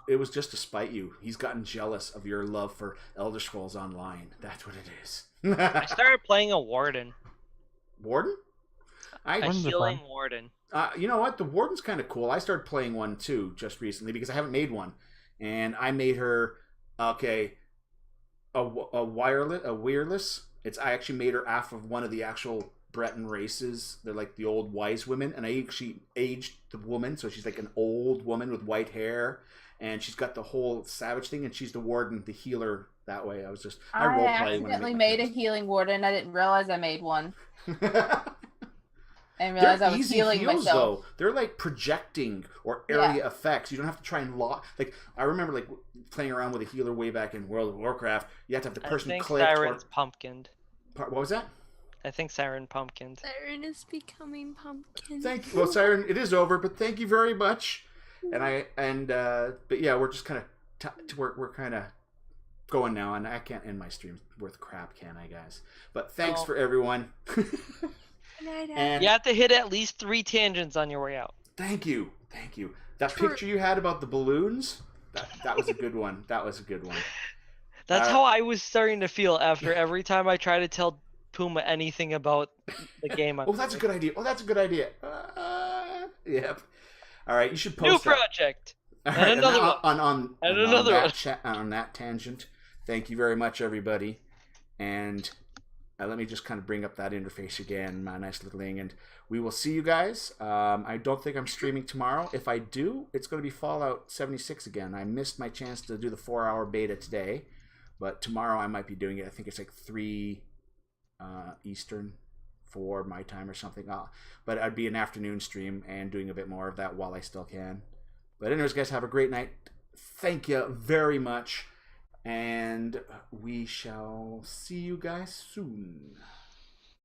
It was just to spite you. He's gotten jealous of your love for Elder Scrolls Online. That's what it is. I started playing a Warden. Warden? A Warden's are healing fun. Warden. You know what? The Warden's kind of cool. I started playing one too just recently because I haven't made one, and I made her a wireless. I actually made her off of one of the actual Breton races. They're like the old wise women, and I actually aged the woman, so she's like an old woman with white hair, and she's got the whole savage thing, and she's the Warden, the healer. That way, I role play when I accidentally make made a healing warden. I didn't realize I made one. my And realized I They're was easy healing heals myself. though. They're like projecting or area effects. You don't have to try and lock. Like I remember like playing around with a healer way back in World of Warcraft. You have to have the person I think click. Siren's pumpkined. What was that? I think Siren pumpkined. Siren is becoming pumpkin. Thank you. Well, Siren, it is over, but thank you very much. But yeah, we're just kind of we're kind of going now, and I can't end my stream worth crap, can I, guys? But thanks for everyone. And You have to hit at least 3 tangents on your way out. thank you. That picture you had about the balloons, that was a good one. That's how I was starting to feel after every time I try to tell Puma anything about the game. Oh, that's a good idea. Yep. All right, you should post New that. project. All And right, another on one. on that tangent. Thank you very much, everybody. And let me just kind of bring up that interface again, my nice little thing, and we will see you guys. I don't think I'm streaming tomorrow. If I do, it's going to be Fallout 76 again. I missed my chance to do the 4-hour beta today, but tomorrow I might be doing it. I think it's like 3 Eastern, 4 my time or something. But I'd be an afternoon stream and doing a bit more of that while I still can. But anyways, guys, have a great night. Thank you very much. And we shall see you guys soon.